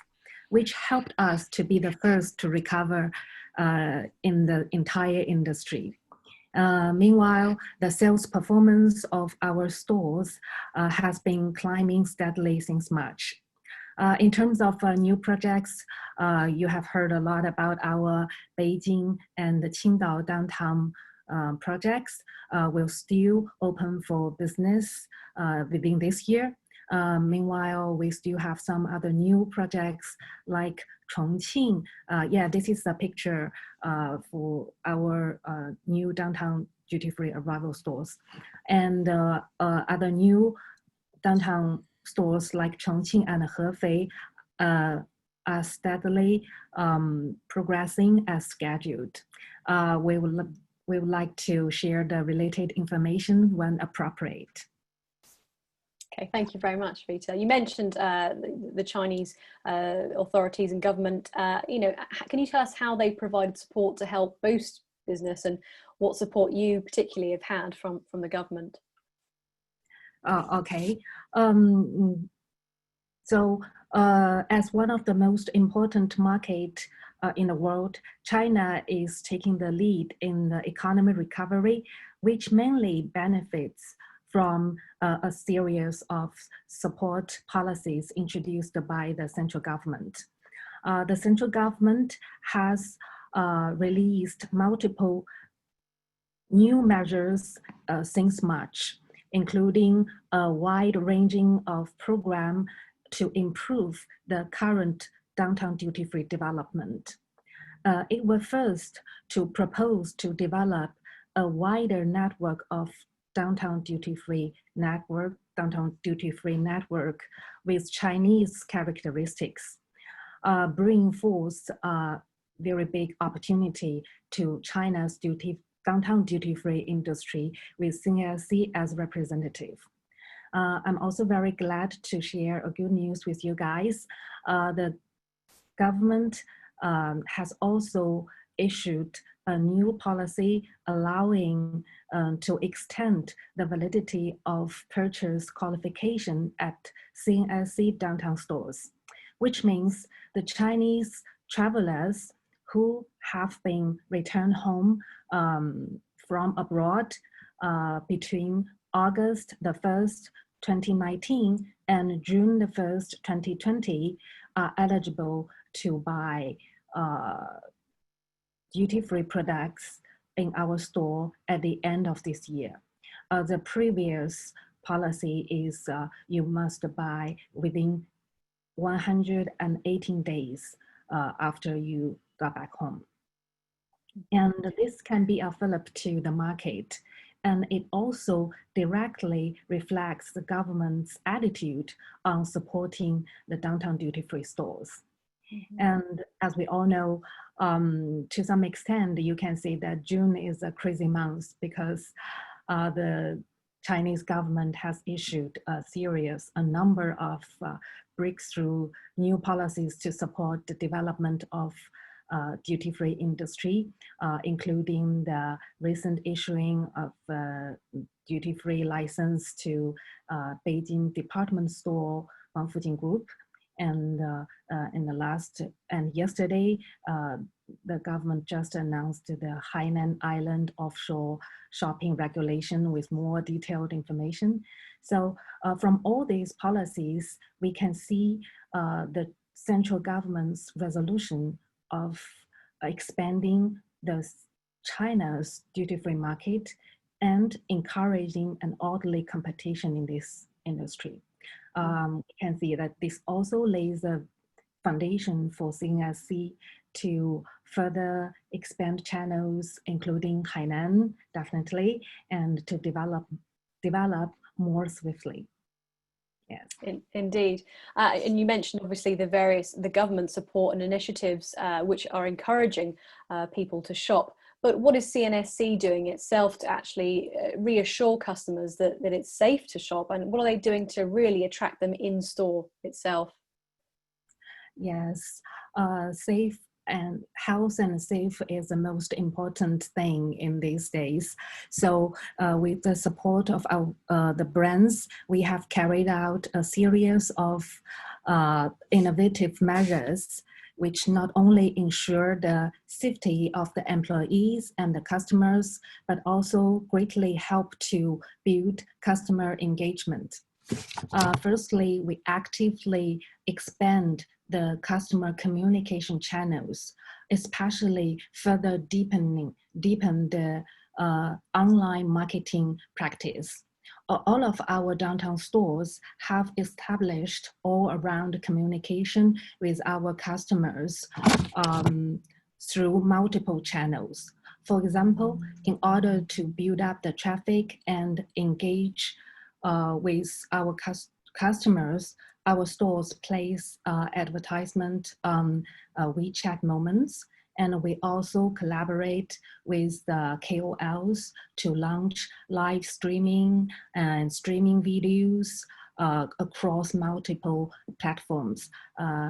Speaker 5: which helped us to be the first to recover in the entire industry. Meanwhile, the sales performance of our stores has been climbing steadily since March. In terms of new projects, you have heard a lot about our Beijing and the Qingdao downtown projects. Will still open for business within this year. Meanwhile, we still have some other new projects like Chongqing. Yeah, this is a picture for our new downtown duty-free arrival stores. And other new downtown stores like Chongqing and Hefei are steadily progressing as scheduled. We would like to share the related information when appropriate.
Speaker 2: Okay, thank you very much, Vita. You mentioned the Chinese authorities and government. You know, can you tell us how they provided support to help boost business, and what support you particularly have had from the government?
Speaker 5: Okay. As one of the most important market in the world, China is taking the lead in the economic recovery, which mainly benefits from a series of support policies introduced by the central government. The central government has released multiple new measures since March, including a wide-ranging of program to improve the current downtown duty-free development. It was first to propose to develop a wider network of downtown duty-free network with Chinese characteristics, bring forth a very big opportunity to China's downtown duty-free industry with CNSC as representative. I'm also very glad to share a good news with you guys. The government has also issued a new policy allowing to extend the validity of purchase qualification at CNSC downtown stores, which means the Chinese travelers who have been returned home from abroad between August the 1st, 2019 and June the 1st, 2020 are eligible to buy duty-free products in our store at the end of this year. The previous policy is you must buy within 118 days after you got back home. And this can be a fillip to the market. And it also directly reflects the government's attitude on supporting the downtown duty-free stores. Mm-hmm. And as we all know, to some extent, you can see that June is a crazy month because the Chinese government has issued a number of breakthrough new policies to support the development of duty-free industry, including the recent issuing of duty-free license to Beijing department store Wangfujing Group. And yesterday, the government just announced the Hainan Island offshore shopping regulation with more detailed information. So from all these policies, we can see the central government's resolution of expanding China's duty-free market and encouraging an orderly competition in this industry. You can see that this also lays a foundation for CNSC to further expand channels, including Hainan, definitely, and to develop more swiftly. Yes.
Speaker 2: Indeed. And you mentioned obviously the government support and initiatives which are encouraging people to shop. But what is CNSC doing itself to actually reassure customers that it's safe to shop? And what are they doing to really attract them in store itself?
Speaker 5: Yes, safe and health and safe is the most important thing in these days. So with the support of the brands, we have carried out a series of innovative measures which not only ensure the safety of the employees and the customers, but also greatly help to build customer engagement. Firstly, we actively expand the customer communication channels, especially further deepen the online marketing practice. All of our downtown stores have established all-around communication with our customers through multiple channels. For example, in order to build up the traffic and engage with our customers, our stores place advertisement on WeChat Moments, and we also collaborate with the KOLs to launch live streaming and streaming videos across multiple platforms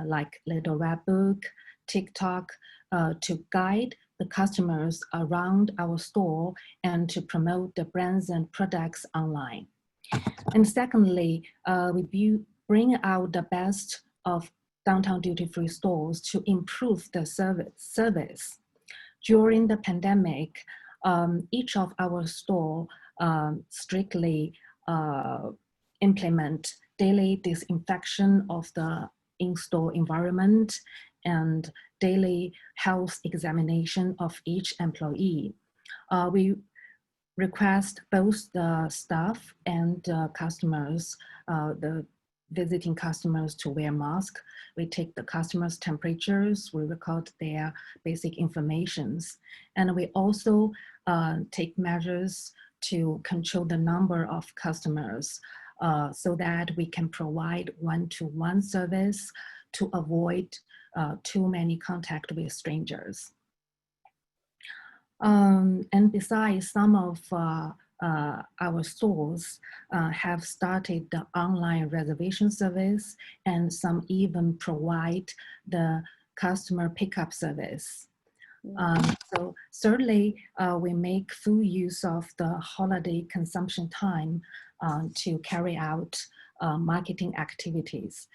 Speaker 5: like Little Red Book, TikTok, to guide the customers around our store and to promote the brands and products online. And secondly, we bring out the best of downtown duty-free stores to improve the service. During the pandemic, each of our store strictly implement daily disinfection of the in-store environment and daily health examination of each employee. We request both the staff and customers, the visiting customers, to wear masks. We take the customers' temperatures, we record their basic informations, and we also take measures to control the number of customers so that we can provide one-to-one service to avoid too many contact with strangers. And besides, some of our stores have started the online reservation service, and some even provide the customer pickup service. So thirdly, we make full use of the holiday consumption time to carry out marketing activities,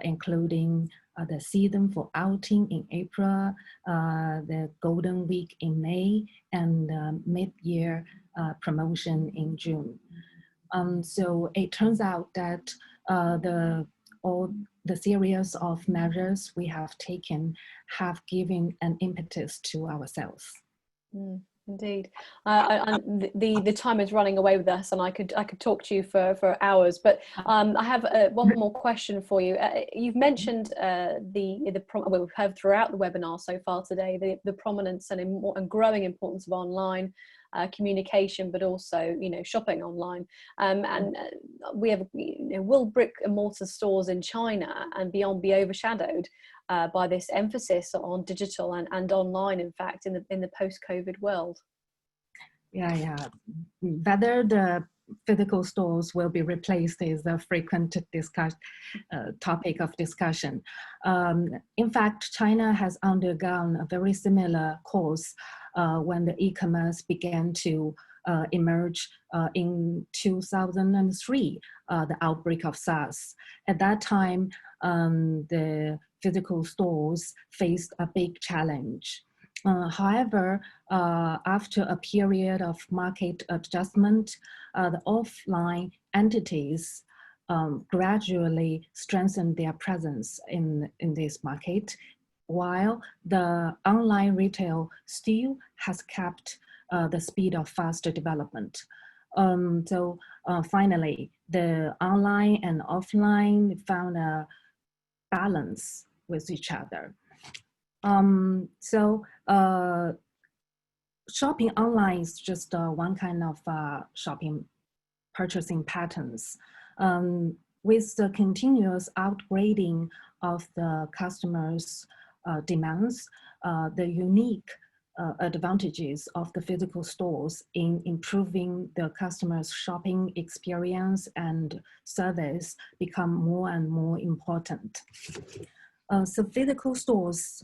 Speaker 5: including the season for outing in April, the Golden Week in May, and mid-year promotion in June. So it turns out that all the series of measures we have taken have given an impetus to our sales.
Speaker 2: Indeed, the time is running away with us, and I could talk to you for hours. But I have one more question for you. You've mentioned we've heard throughout the webinar so far today the prominence and growing importance of online communication, but also shopping online. And we have will brick and mortar stores in China and beyond be overshadowed by this emphasis on digital and online, in fact, in the post-COVID world?
Speaker 5: Yeah. Whether the physical stores will be replaced is a frequent topic of discussion. In fact, China has undergone a very similar course when the e-commerce began to emerge in 2003, the outbreak of SARS. At that time, the physical stores faced a big challenge. However, after a period of market adjustment, the offline entities gradually strengthened their presence in this market, while the online retail still has kept the speed of faster development. So finally, the online and offline found a balance with each other. Shopping online is just one kind of shopping purchasing patterns. With the continuous upgrading of the customers' demands, the unique advantages of the physical stores in improving the customer's shopping experience and service become more and more important. So physical stores,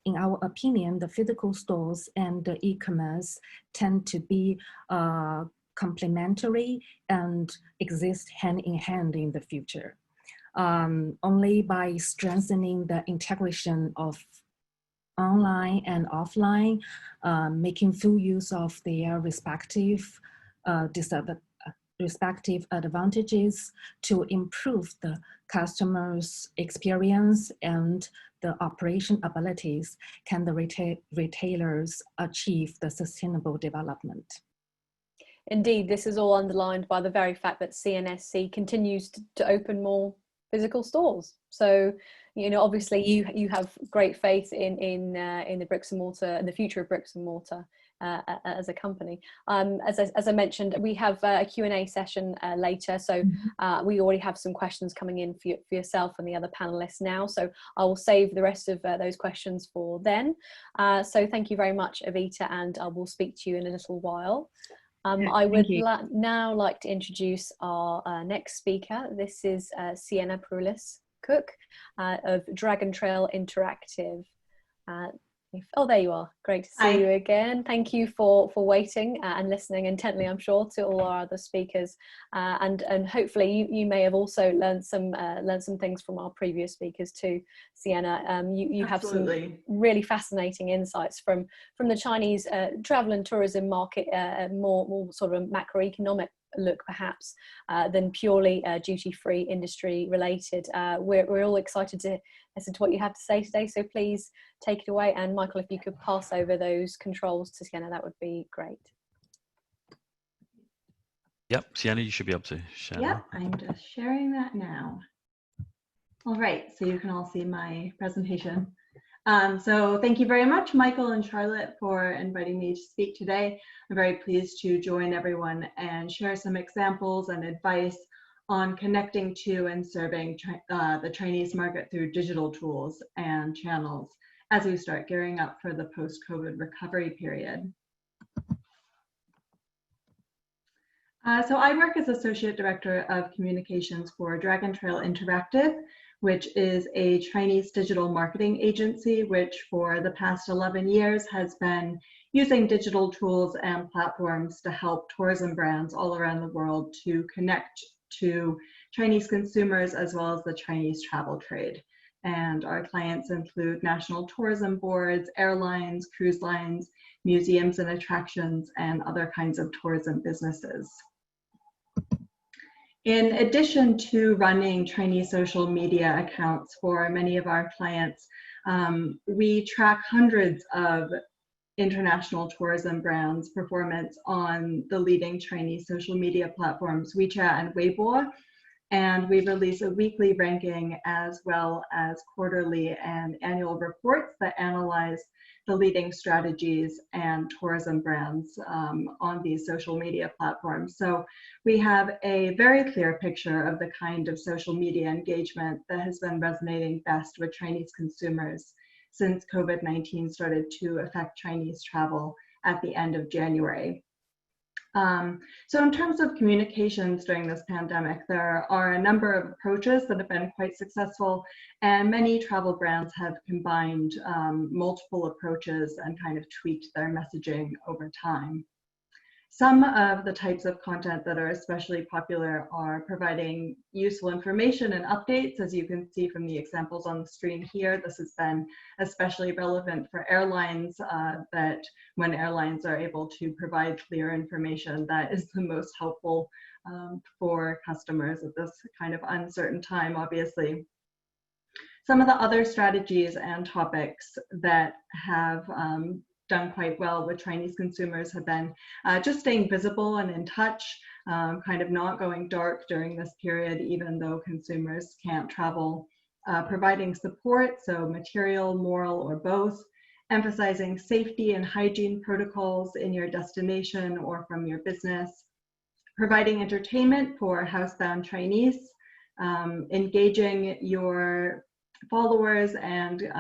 Speaker 5: in our opinion, the physical stores and the e-commerce tend to be complementary and exist hand in hand in the future. Only by strengthening the integration of online and offline, making full use of their respective advantages to improve the customer's experience and the operation abilities, can the retailers achieve the sustainable development.
Speaker 2: Indeed, this is all underlined by the very fact that CNSC continues to open more physical stores. So, obviously you have great faith in the bricks and mortar and the future of bricks and mortar as a company. As I mentioned, we have a Q&A session later, so we already have some questions coming in for yourself and the other panelists now, so I will save the rest of those questions for then. So thank you very much, Evita, and I will speak to you in a little while. I would now like to introduce our next speaker. This is Sienna Parulis-Cook of Dragon Trail Interactive. Oh, there you are. Great to see you again. Thank you for waiting and listening intently, I'm sure, to all our other speakers. And hopefully you may have also learned some things from our previous speakers too, Sienna. You have some really fascinating insights from the Chinese travel and tourism market, more sort of macroeconomic look perhaps than purely duty-free industry related. We're all excited to listen to what you have to say today, so please take it away. And Michael, if you could pass over those controls to Sienna, that would be great.
Speaker 1: Yep, Sienna, you should be able to share.
Speaker 6: Yep, I'm just sharing that now. All right, so you can all see my presentation. So thank you very much, Michael and Charlotte, for inviting me to speak today. I'm very pleased to join everyone and share some examples and advice on connecting to and serving the Chinese market through digital tools and channels as we start gearing up for the post-COVID recovery period. So I work as Associate Director of Communications for Dragon Trail Interactive, which is a Chinese digital marketing agency, which for the past 11 years has been using digital tools and platforms to help tourism brands all around the world to connect to Chinese consumers as well as the Chinese travel trade. And our clients include national tourism boards, airlines, cruise lines, museums and attractions, and other kinds of tourism businesses. In addition to running Chinese social media accounts for many of our clients, we track hundreds of international tourism brands' performance on the leading Chinese social media platforms, WeChat and Weibo. And we release a weekly ranking as well as quarterly and annual reports that analyze the leading strategies and tourism brands on these social media platforms. So we have a very clear picture of the kind of social media engagement that has been resonating best with Chinese consumers since COVID-19 started to affect Chinese travel at the end of January. So in terms of communications during this pandemic, there are a number of approaches that have been quite successful, and many travel brands have combined multiple approaches and kind of tweaked their messaging over time. Some of the types of content that are especially popular are providing useful information and updates. As you can see from the examples on the screen here, this has been especially relevant for airlines, that when airlines are able to provide clear information, that is the most helpful for customers at this kind of uncertain time, obviously. Some of the other strategies and topics that have done quite well with Chinese consumers have been just staying visible and in touch, kind of not going dark during this period, even though consumers can't travel, providing support, so material, moral, or both, emphasizing safety and hygiene protocols in your destination or from your business, providing entertainment for housebound Chinese, engaging your followers and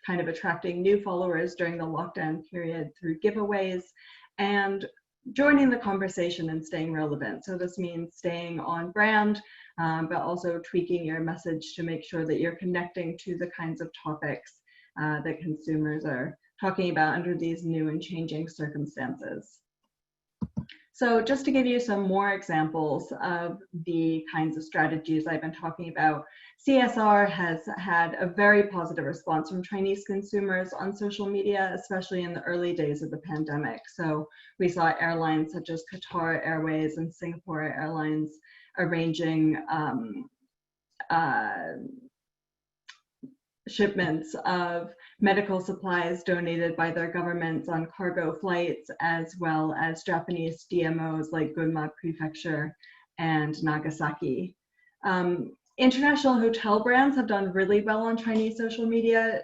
Speaker 6: kind of attracting new followers during the lockdown period through giveaways, and joining the conversation and staying relevant. So this means staying on brand, but also tweaking your message to make sure that you're connecting to the kinds of topics that consumers are talking about under these new and changing circumstances. So just to give you some more examples of the kinds of strategies I've been talking about, CSR has had a very positive response from Chinese consumers on social media, especially in the early days of the pandemic. So we saw airlines such as Qatar Airways and Singapore Airlines arranging shipments of medical supplies donated by their governments on cargo flights, as well as Japanese DMOs like Gunma Prefecture and Nagasaki. International hotel brands have done really well on Chinese social media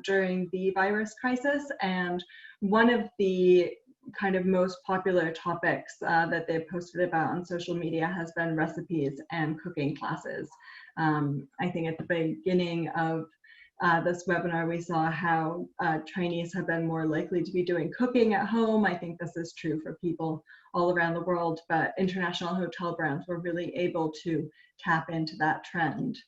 Speaker 6: during the virus crisis, and one of the kind of most popular topics that they've posted about on social media has been recipes and cooking classes. I think at the beginning of this webinar, we saw how Chinese have been more likely to be doing cooking at home. I think this is true for people all around the world, but international hotel brands were really able to tap into that trend.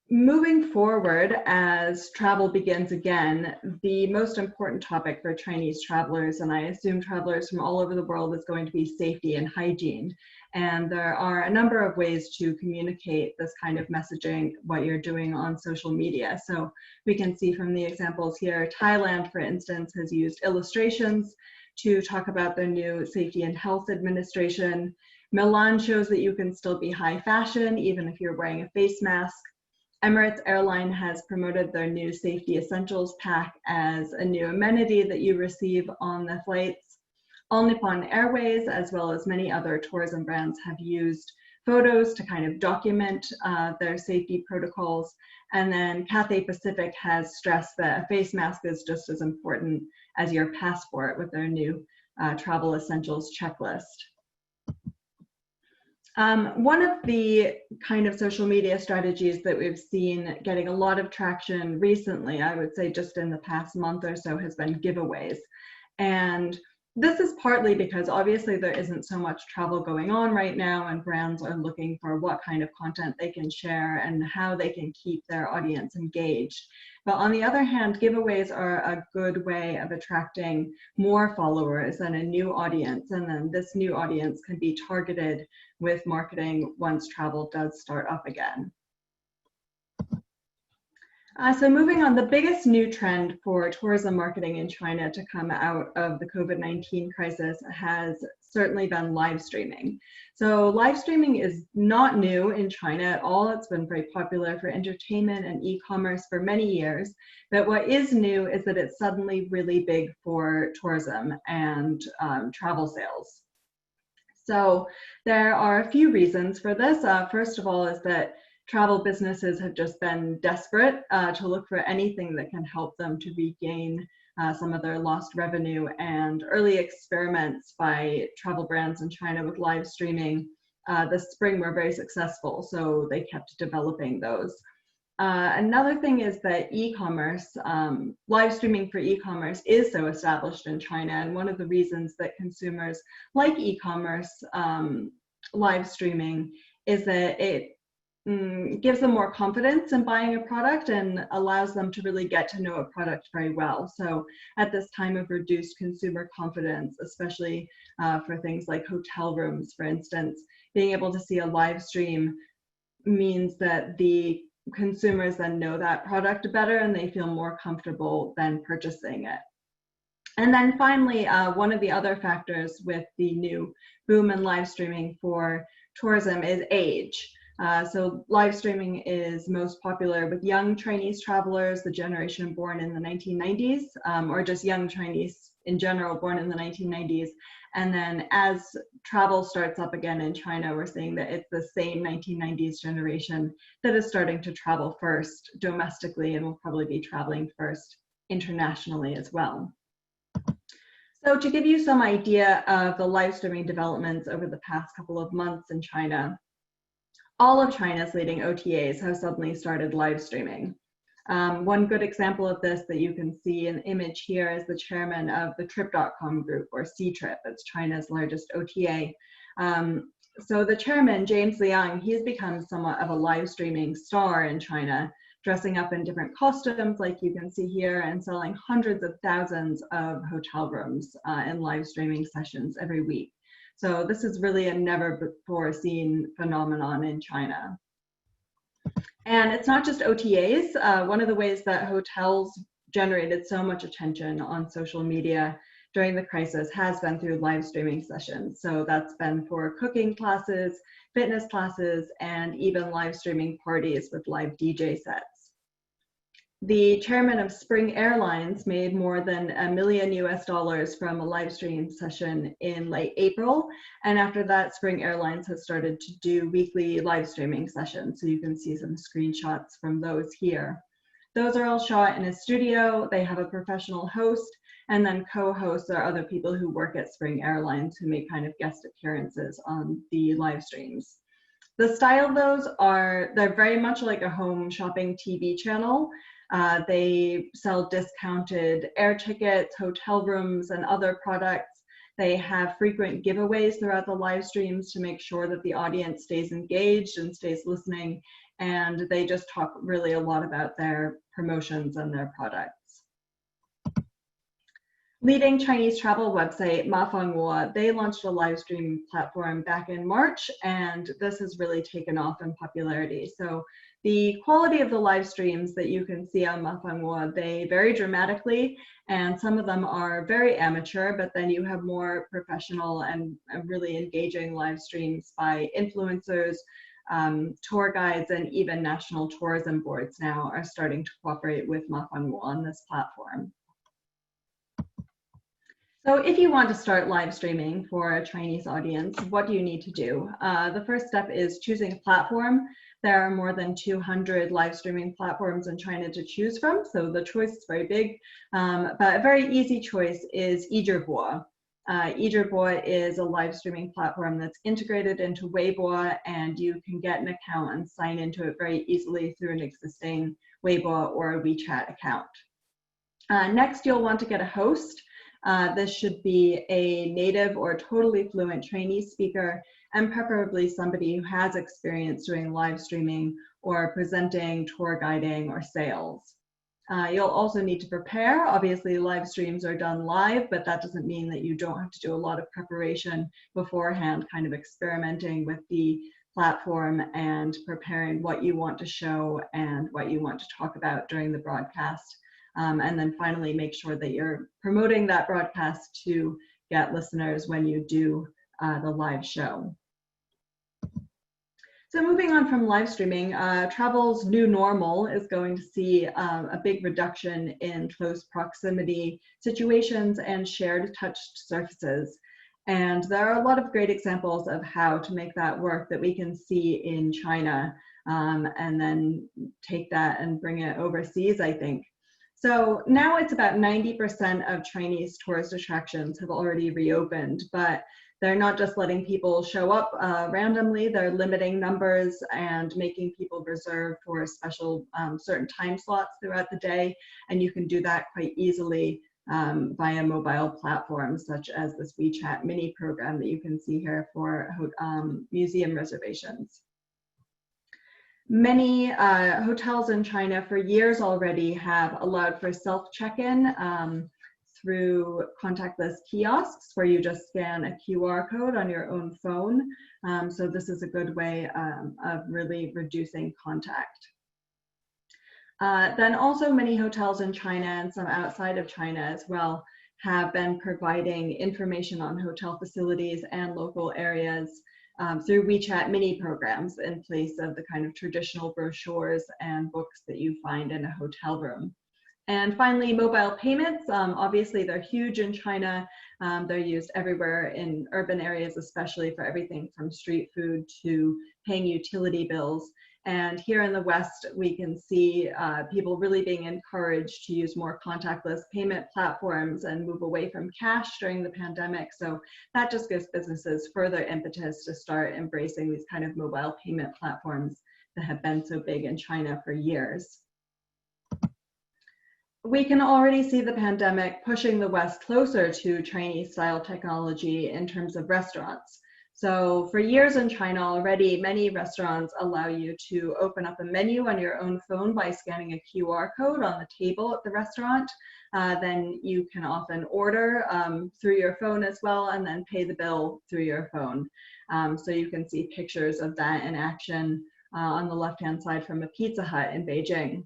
Speaker 6: moving forward, as travel begins again, the most important topic for Chinese travelers, and I assume travelers from all over the world, is going to be safety and hygiene. And there are a number of ways to communicate this kind of messaging, what you're doing on social media. So we can see from the examples here, Thailand, for instance, has used illustrations to talk about their new safety and health administration. Milan shows that you can still be high fashion, even if you're wearing a face mask. Emirates Airline has promoted their new Safety Essentials Pack as a new amenity that you receive on the flights. All Nippon Airways, as well as many other tourism brands, have used photos to kind of document their safety protocols. And then Cathay Pacific has stressed that a face mask is just as important as your passport with their new travel essentials checklist. One of the kind of social media strategies that we've seen getting a lot of traction recently, I would say just in the past month or so, has been giveaways. And this is partly because obviously there isn't so much travel going on right now, and brands are looking for what kind of content they can share and how they can keep their audience engaged. But on the other hand, giveaways are a good way of attracting more followers and a new audience. And then this new audience can be targeted with marketing once travel does start up again. So moving on, the biggest new trend for tourism marketing in China to come out of the COVID-19 crisis has certainly been live streaming. So live streaming is not new in China at all. It's been very popular for entertainment and e-commerce for many years. But what is new is that it's suddenly really big for tourism and travel sales. So there are a few reasons for this. First of all is that travel businesses have just been desperate to look for anything that can help them to regain some of their lost revenue, and early experiments by travel brands in China with live streaming this spring were very successful, so they kept developing those. Another thing is that e-commerce, live streaming for e-commerce is so established in China, and one of the reasons that consumers like e-commerce live streaming is that it gives them more confidence in buying a product and allows them to really get to know a product very well. So at this time of reduced consumer confidence, especially for things like hotel rooms, for instance, being able to see a live stream means that the consumers then know that product better and they feel more comfortable than purchasing it. And then finally, one of the other factors with the new boom in live streaming for tourism is age. So live streaming is most popular with young Chinese travelers, the generation born in the 1990s, or just young Chinese in general born in the 1990s. And then as travel starts up again in China, we're seeing that it's the same 1990s generation that is starting to travel first domestically and will probably be traveling first internationally as well. So to give you some idea of the live streaming developments over the past couple of months in China, all of China's leading OTAs have suddenly started live streaming. One good example of this that you can see in the image here is the chairman of the Trip.com group, or Ctrip. It's China's largest OTA. So the chairman, James Liang, he's become somewhat of a live streaming star in China, dressing up in different costumes like you can see here and selling hundreds of thousands of hotel rooms in live streaming sessions every week. So this is really a never before seen phenomenon in China. And it's not just OTAs. One of the ways that hotels generated so much attention on social media during the crisis has been through live streaming sessions. So that's been for cooking classes, fitness classes, and even live streaming parties with live DJ sets. The chairman of Spring Airlines made more than $1 million from a live stream session in late April. And after that, Spring Airlines has started to do weekly live streaming sessions. So you can see some screenshots from those here. Those are all shot in a studio. They have a professional host, and then co-hosts are other people who work at Spring Airlines who make kind of guest appearances on the live streams. The style of those they're very much like a home shopping TV channel. They sell discounted air tickets, hotel rooms, and other products. They have frequent giveaways throughout the live streams to make sure that the audience stays engaged and stays listening. and they just talk really a lot about their promotions and their products. Leading Chinese travel website Mafengwo, they launched a live streaming platform back in March, and this has really taken off in popularity. So the quality of the live streams that you can see on Mafengwo, they vary dramatically, and some of them are very amateur, but then you have more professional and really engaging live streams by influencers, tour guides, and even national tourism boards now are starting to cooperate with Mafengwo on this platform. So if you want to start live streaming for a Chinese audience, what do you need to do? The first step is choosing a platform. There are more than 200 live streaming platforms in China to choose from, so the choice is very big. But a very easy choice is Yijibo. Yijibo is a live streaming platform that's integrated into Weibo, and you can get an account and sign into it very easily through an existing Weibo or WeChat account. Next, you'll want to get a host. This should be a native or totally fluent Chinese speaker, and preferably somebody who has experience doing live streaming or presenting, tour guiding, or sales. You'll also need to prepare. Obviously, live streams are done live, but that doesn't mean that you don't have to do a lot of preparation beforehand, kind of experimenting with the platform and preparing what you want to show and what you want to talk about during the broadcast. And then finally, make sure that you're promoting that broadcast to get listeners when you do the live show. So moving on from live streaming, travel's new normal is going to see a big reduction in close proximity situations and shared touched surfaces. And there are a lot of great examples of how to make that work that we can see in China, and then take that and bring it overseas, I think. So now it's about 90% of Chinese tourist attractions have already reopened, but they're not just letting people show up randomly, they're limiting numbers and making people reserve for special certain time slots throughout the day. And you can do that quite easily via mobile platforms such as this WeChat mini program that you can see here for museum reservations. Many hotels in China for years already have allowed for self-check-in through contactless kiosks where you just scan a QR code on your own phone. So this is a good way of really reducing contact. Then also many hotels in China and some outside of China as well have been providing information on hotel facilities and local areas through WeChat mini programs in place of the kind of traditional brochures and books that you find in a hotel room. And finally, mobile payments. Obviously, they're huge in China. They're used everywhere in urban areas, especially for everything from street food to paying utility bills. And here in the West, we can see people really being encouraged to use more contactless payment platforms and move away from cash during the pandemic. So that just gives businesses further impetus to start embracing these kind of mobile payment platforms that have been so big in China for years. We can already see the pandemic pushing the West closer to Chinese-style technology in terms of restaurants. So for years in China already, many restaurants allow you to open up a menu on your own phone by scanning a QR code on the table at the restaurant. Then you can often order through your phone as well, and then pay the bill through your phone. So you can see pictures of that in action on the left-hand side from a Pizza Hut in Beijing.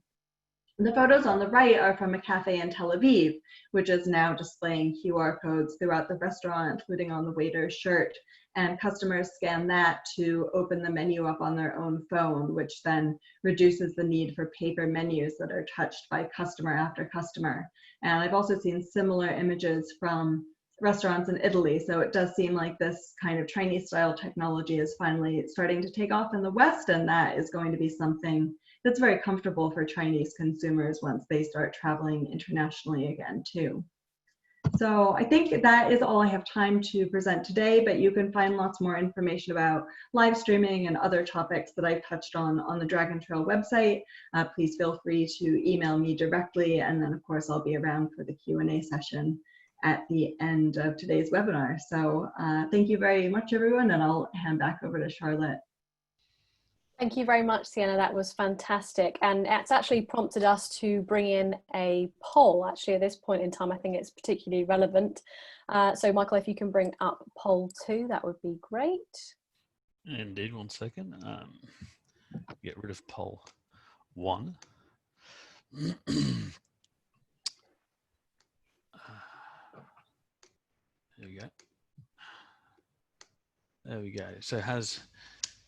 Speaker 6: The photos on the right are from a cafe in Tel Aviv, which is now displaying QR codes throughout the restaurant, including on the waiter's shirt. And customers scan that to open the menu up on their own phone, which then reduces the need for paper menus that are touched by customer after customer. And I've also seen similar images from restaurants in Italy. So it does seem like this kind of Chinese-style technology is finally starting to take off in the West, and that is going to be something that's very comfortable for Chinese consumers once they start traveling internationally again too. So I think that is all I have time to present today, but you can find lots more information about live streaming and other topics that I've touched on the Dragon Trail website. Please feel free to email me directly, and then of course I'll be around for the Q&A session at the end of today's webinar. So thank you very much everyone, and I'll hand back over to Charlotte.
Speaker 2: Thank you very much, Sienna. That was fantastic. And it's actually prompted us to bring in a poll. Actually, at this point in time, I think it's particularly relevant. So Michael, if you can bring up poll 2, that would be great.
Speaker 1: Indeed, 1 second. Get rid of poll 1. There we go. There we go. So has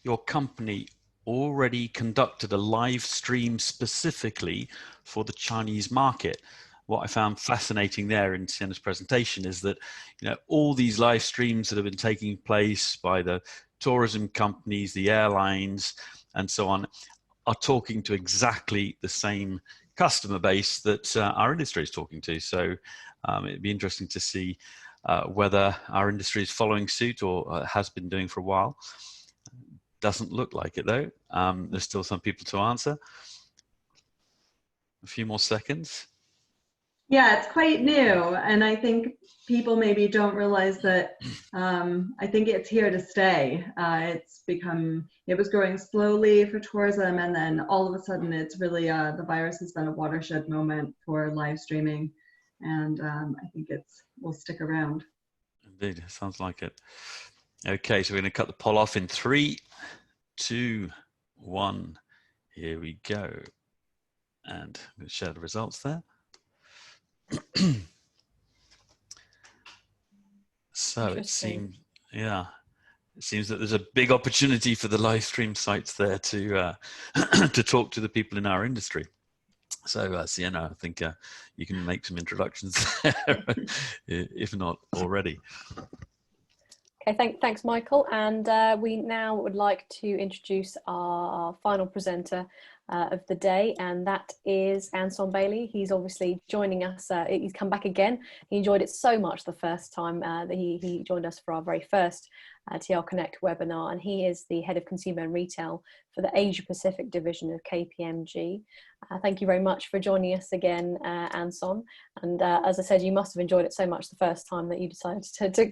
Speaker 1: your company already conducted a live stream specifically for the Chinese market? What I found fascinating there in Sienna's presentation is that, you know, all these live streams that have been taking place by the tourism companies, the airlines, and so on, are talking to exactly the same customer base that our industry is talking to. So it'd be interesting to see whether our industry is following suit or has been doing for a while. Doesn't look like it though. There's still some people to answer. A few more seconds.
Speaker 6: Yeah, it's quite new, and I think people maybe don't realize that. I think it's here to stay. It was growing slowly for tourism, and then all of a sudden it's really, the virus has been a watershed moment for live streaming, and I think will stick around.
Speaker 1: Indeed, it sounds like it. Okay, so we're going to cut the poll off in 3, 2, 1. Here we go. And I'm going to share the results there. So it seems, yeah, it seems that there's a big opportunity for the live stream sites there to to talk to the people in our industry. So Sienna, I think you can make some introductions there, if not already.
Speaker 2: Okay, thanks, Michael. And we now would like to introduce our final presenter of the day, and that is Anson Bailey. He's obviously joining us. He's come back again. He enjoyed it so much the first time that he joined us for our very first TRConnect webinar, and he is the Head of Consumer and Retail for the Asia Pacific division of KPMG. Thank you very much for joining us again, Anson. And as I said, you must have enjoyed it so much the first time that you decided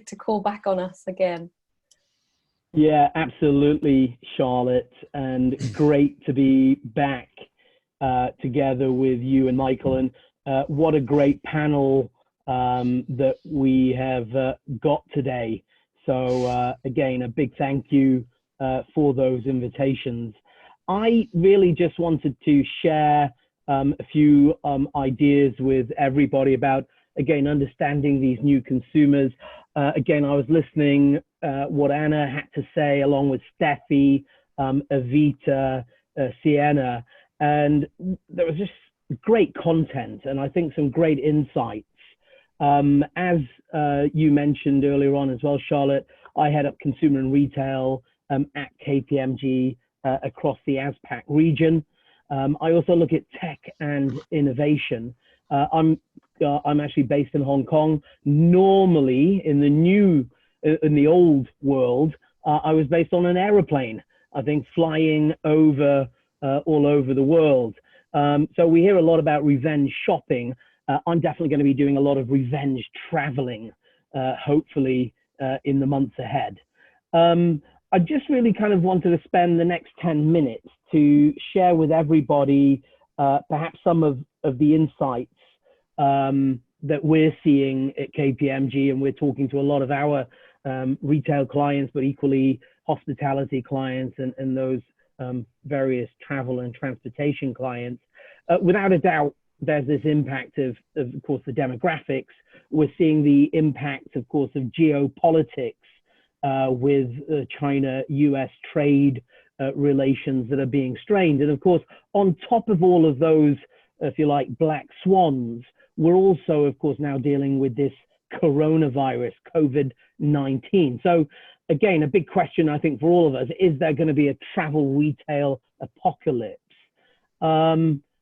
Speaker 2: to call back on us again.
Speaker 7: Yeah, absolutely, Charlotte, and great to be back together with you and Michael. And what a great panel that we have got today. So again, a big thank you for those invitations. I really just wanted to share a few ideas with everybody about, again, understanding these new consumers. Again, I was listening what Anna had to say along with Stephie, Evita, Sienna, and there was just great content and I think some great insights. As you mentioned earlier on as well, Charlotte, I head up consumer and retail at KPMG across the ASPAC region. I also look at tech and innovation. I'm actually based in Hong Kong. Normally, in the old world, I was based on an aeroplane, I think, flying over all over the world. So we hear a lot about revenge shopping. I'm definitely going to be doing a lot of revenge traveling, hopefully in the months ahead. I just really kind of wanted to spend the next 10 minutes to share with everybody perhaps some of the insights that we're seeing at KPMG, and we're talking to a lot of our retail clients, but equally hospitality clients and those various travel and transportation clients. Without a doubt, there's this impact of course, the demographics. We're seeing the impact, of course, of geopolitics with China-US trade relations that are being strained. And of course, on top of all of those, if you like, black swans, we're also, of course, now dealing with this coronavirus, COVID-19. So again, a big question, I think, for all of us, is there going to be a travel retail apocalypse?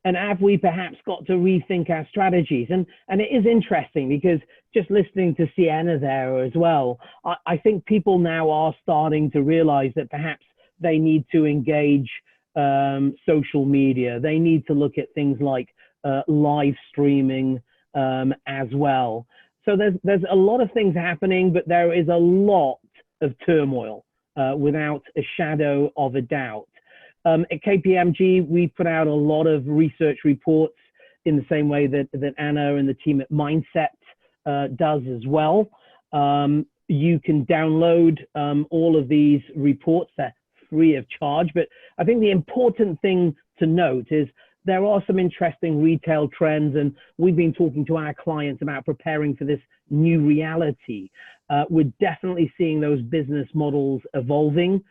Speaker 7: And have we perhaps got to rethink our strategies? And it is interesting because just listening to Sienna there as well, I think people now are starting to realize that perhaps they need to engage social media. They need to look at things like live streaming as well. So there's a lot of things happening, but there is a lot of turmoil without a shadow of a doubt. At KPMG, we put out a lot of research reports in the same way that Anna and the team at Mindset does as well. You can download all of these reports. They're free of charge, but I think the important thing to note is there are some interesting retail trends, and we've been talking to our clients about preparing for this new reality. We're definitely seeing those business models evolving,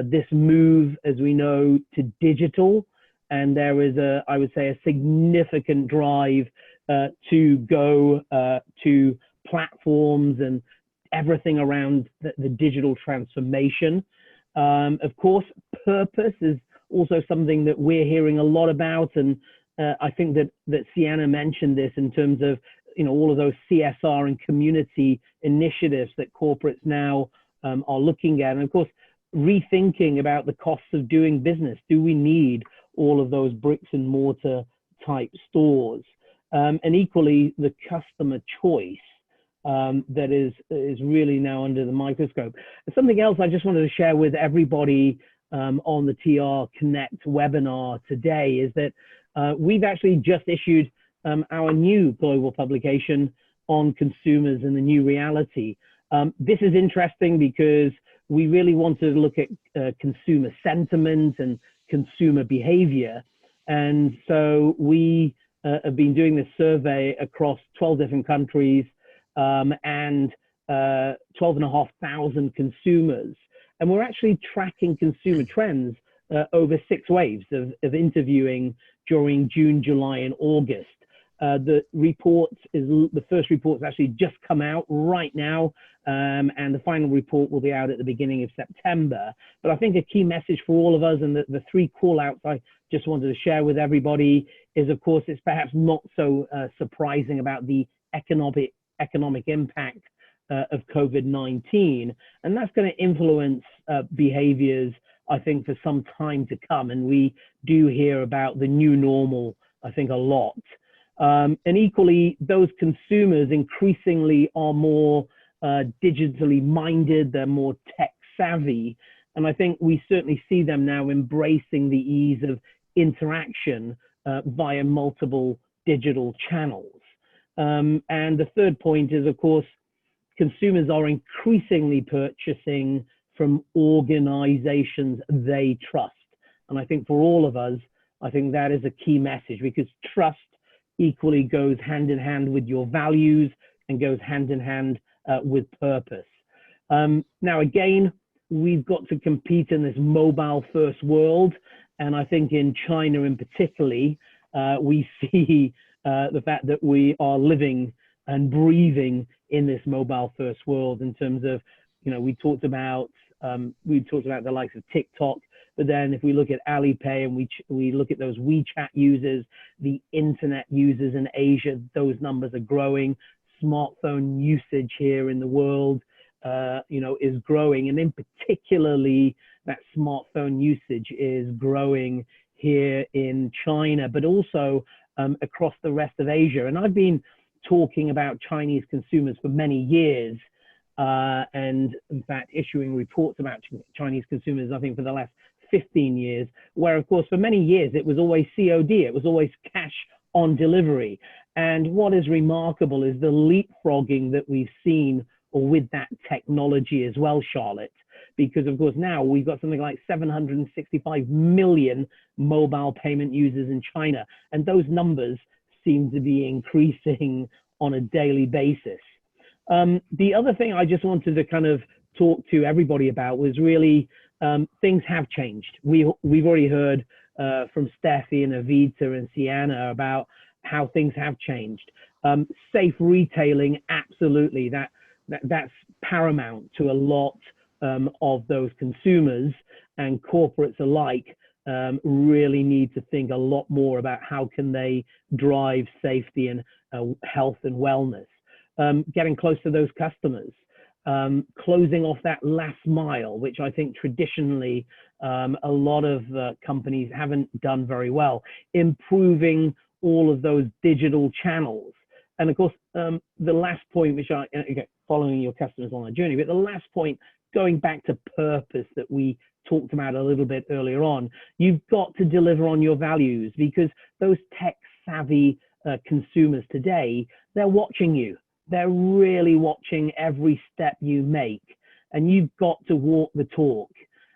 Speaker 7: this move, as we know, to digital, and there is I would say, a significant drive to go to platforms and everything around the digital transformation. Of course, purpose is also something that we're hearing a lot about, and I think that Sienna mentioned this in terms of all of those CSR and community initiatives that corporates now are looking at, and of course rethinking about the costs of doing business. Do we need all of those bricks and mortar type stores? And equally, the customer choice that is really now under the microscope. And something else I just wanted to share with everybody on the TRConnect webinar today is that we've actually just issued our new global publication on consumers and the new reality. This is interesting because we really wanted to look at consumer sentiment and consumer behavior. And so we have been doing this survey across 12 different countries and 12,500 consumers. And we're actually tracking consumer trends over 6 waves of interviewing during June, July, and August. The first report's actually just come out right now, and the final report will be out at the beginning of September. But I think a key message for all of us, and the 3 call-outs I just wanted to share with everybody, is of course it's perhaps not so surprising about the economic impact of COVID-19, and that's going to influence behaviors, I think, for some time to come. And we do hear about the new normal, I think, a lot. And equally, those consumers increasingly are more digitally minded, they're more tech savvy. And I think we certainly see them now embracing the ease of interaction via multiple digital channels. And the third point is, of course, consumers are increasingly purchasing from organizations they trust. And I think for all of us, I think that is a key message, because trust equally goes hand in hand with your values and goes hand in hand with purpose. Now, again, we've got to compete in this mobile first world. And I think in China in particularly, we see the fact that we are living and breathing in this mobile first world in terms of, we talked about the likes of TikTok, but then if we look at Alipay and we look at those WeChat users, the internet users in Asia, those numbers are growing. Smartphone usage here in the world, is growing, and in particularly that smartphone usage is growing here in China, but also across the rest of Asia. And I've been talking about Chinese consumers for many years, and in fact issuing reports about Chinese consumers, I think, for the last 15 years, where of course for many years it was always COD, it was always cash on delivery. And what is remarkable is the leapfrogging that we've seen with that technology as well, Charlotte, because of course now we've got something like 765 million mobile payment users in China, and those numbers seem to be increasing on a daily basis. The other thing I just wanted to kind of talk to everybody about was really things have changed. We've already heard from Stephie and Evita and Sienna about how things have changed. Safe retailing, absolutely, that's paramount to a lot of those consumers, and corporates alike really need to think a lot more about how can they drive safety and health and wellness. Getting close to those customers, closing off that last mile, which I think traditionally a lot of companies haven't done very well, improving all of those digital channels. And of course, the last point, which following your customers on a journey, but the last point, going back to purpose that we talked about a little bit earlier on. You've got to deliver on your values, because those tech savvy consumers today, they're watching you. They're really watching every step you make, and you've got to walk the talk.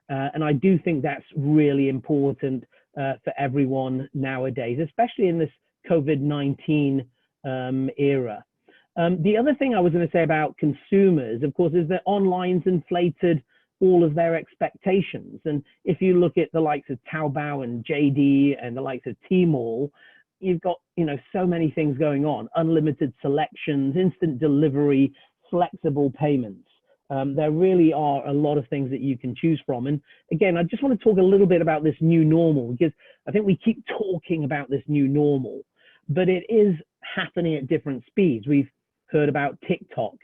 Speaker 7: And I do think that's really important for everyone nowadays, especially in this COVID-19 era. The other thing I was going to say about consumers, of course, is that online's inflated all of their expectations. And if you look at the likes of Taobao and JD and the likes of Tmall, you've got, you know, so many things going on: unlimited selections, instant delivery, flexible payments. There really are a lot of things that you can choose from. And again, I just want to talk a little bit about this new normal, because I think we keep talking about this new normal, but it is happening at different speeds. We've heard about TikTok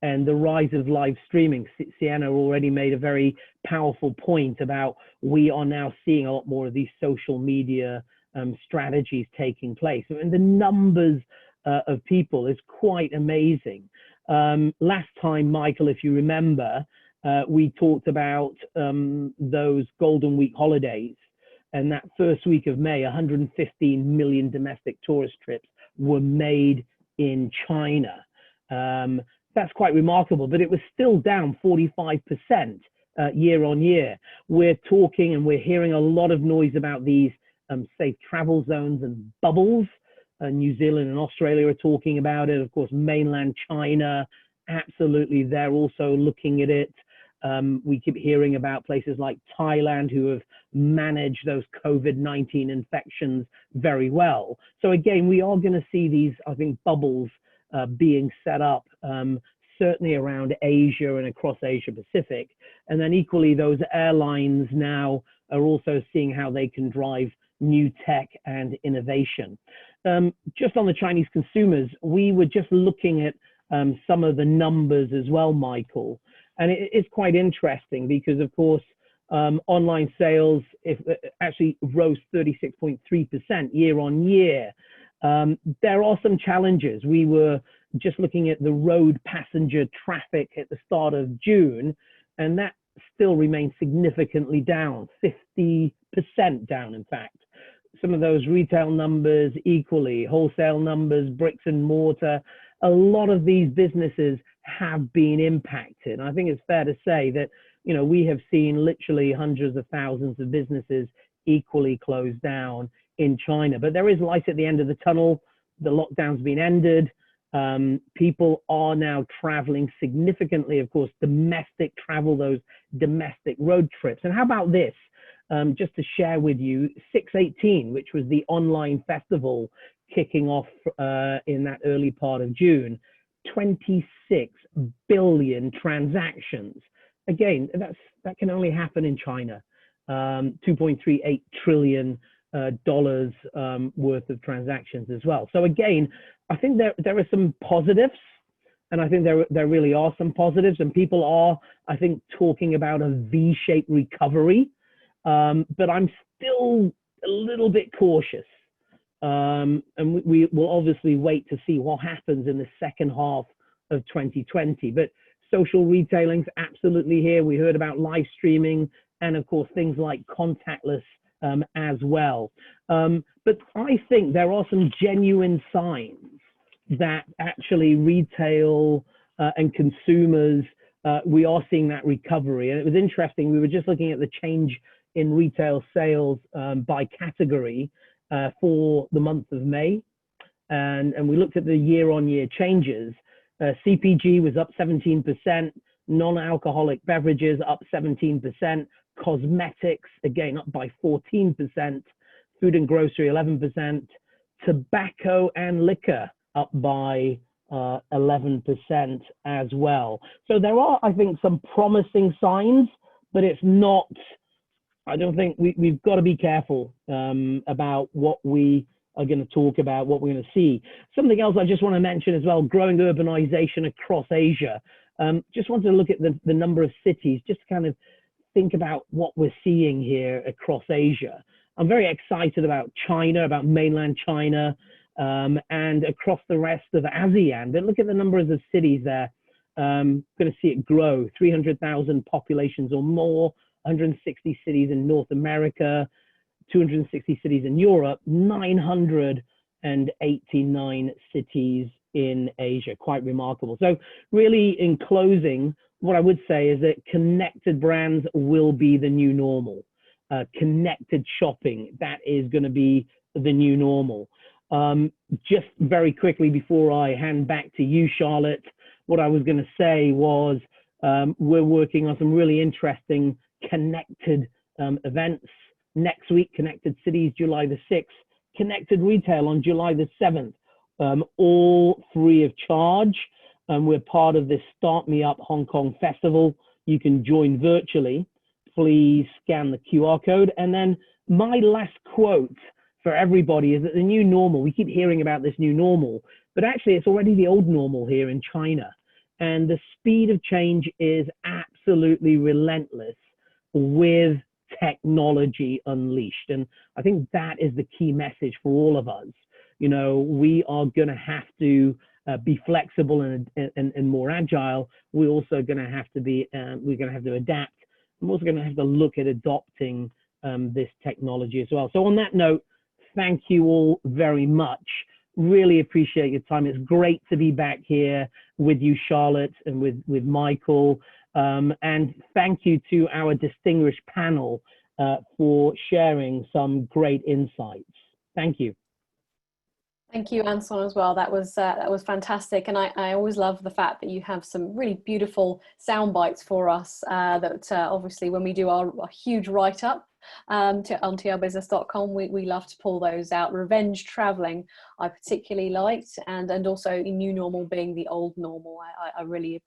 Speaker 7: and the rise of live streaming. Sienna already made a very powerful point about we are now seeing a lot more of these social media strategies taking place. And the numbers of people is quite amazing. Last time, Michael, if you remember, we talked about those Golden Week holidays, and that first week of May, 115 million domestic tourist trips were made in China. That's quite remarkable, but it was still down 45% year on year. We're talking and we're hearing a lot of noise about these safe travel zones and bubbles. New Zealand and Australia are talking about it. Of course, mainland China, absolutely, they're also looking at it. We keep hearing about places like Thailand who have managed those COVID-19 infections very well. So again, we are going to see these, I think, bubbles being set up, certainly around Asia and across Asia Pacific. And then equally, those airlines now are also seeing how they can drive new tech and innovation. Just on the Chinese consumers, we were just looking at some of the numbers as well, Michael. And it's quite interesting because, of course, online sales actually rose 36.3% year on year. There are some challenges. We were just looking at the road passenger traffic at the start of June, and that still remains significantly down, 50% down, in fact. Some of those retail numbers equally, wholesale numbers, bricks and mortar, a lot of these businesses have been impacted. I think it's fair to say that, you know, we have seen literally hundreds of thousands of businesses equally closed down in China. But there is light at the end of the tunnel. The lockdown's been ended. People are now traveling significantly, of course, domestic travel, those domestic road trips. And how about this? Just to share with you, 618, which was the online festival kicking off in that early part of June, 26 billion transactions. Again, that can only happen in China. $2.38 trillion worth of transactions as well. So again, I think there are some positives, and I think there really are some positives, and people are, I think, talking about a V-shaped recovery. But I'm still a little bit cautious. And we will obviously wait to see what happens in the second half of 2020. But social retailing's absolutely here. We heard about live streaming and, of course, things like contactless as well. But I think there are some genuine signs that actually retail and consumers, we are seeing that recovery. And it was interesting. We were just looking at the change in retail sales by category for the month of May. And we looked at the year-on-year changes. CPG was up 17%, non-alcoholic beverages up 17%, cosmetics, again, up by 14%, food and grocery 11%, tobacco and liquor up by 11% as well. So there are, I think, some promising signs, but it's not, I don't think we've got to be careful about what we are going to talk about, what we're going to see. Something else I just want to mention as well, growing urbanization across Asia. Just wanted to look at the number of cities, just to kind of think about what we're seeing here across Asia. I'm very excited about China, about mainland China, and across the rest of ASEAN. But look at the numbers of cities there. Going to see it grow, 300,000 populations or more 160 cities in North America, 260 cities in Europe, 989 cities in Asia. Quite remarkable. So really, in closing, what I would say is that connected brands will be the new normal. Connected shopping, that is going to be the new normal. Just very quickly before I hand back to you, Charlotte, what I was going to say was we're working on some really interesting connected events next week. Connected Cities, July the 6th. Connected Retail on July the 7th. All free of charge. We're part of this Start Me Up Hong Kong Festival. You can join virtually. Please scan the QR code. And then my last quote for everybody is that the new normal, we keep hearing about this new normal, but actually it's already the old normal here in China. And the speed of change is absolutely relentless with technology unleashed. And I think that is the key message for all of us. You know, we are going to have to be flexible and more agile. We're also going to have to be, we're going to have to adapt. I'm also going to have to look at adopting this technology as well. So on that note, thank you all very much. Really appreciate your time. It's great to be back here with you, Charlotte, and with Michael. And thank you to our distinguished panel for sharing some great insights. Thank you.
Speaker 2: Thank you, Anson, as well. That was fantastic, and I always love the fact that you have some really beautiful sound bites for us. That obviously, when we do our huge write-up on TRBusiness.com, we love to pull those out. Revenge traveling, I particularly liked, and also new normal being the old normal. I really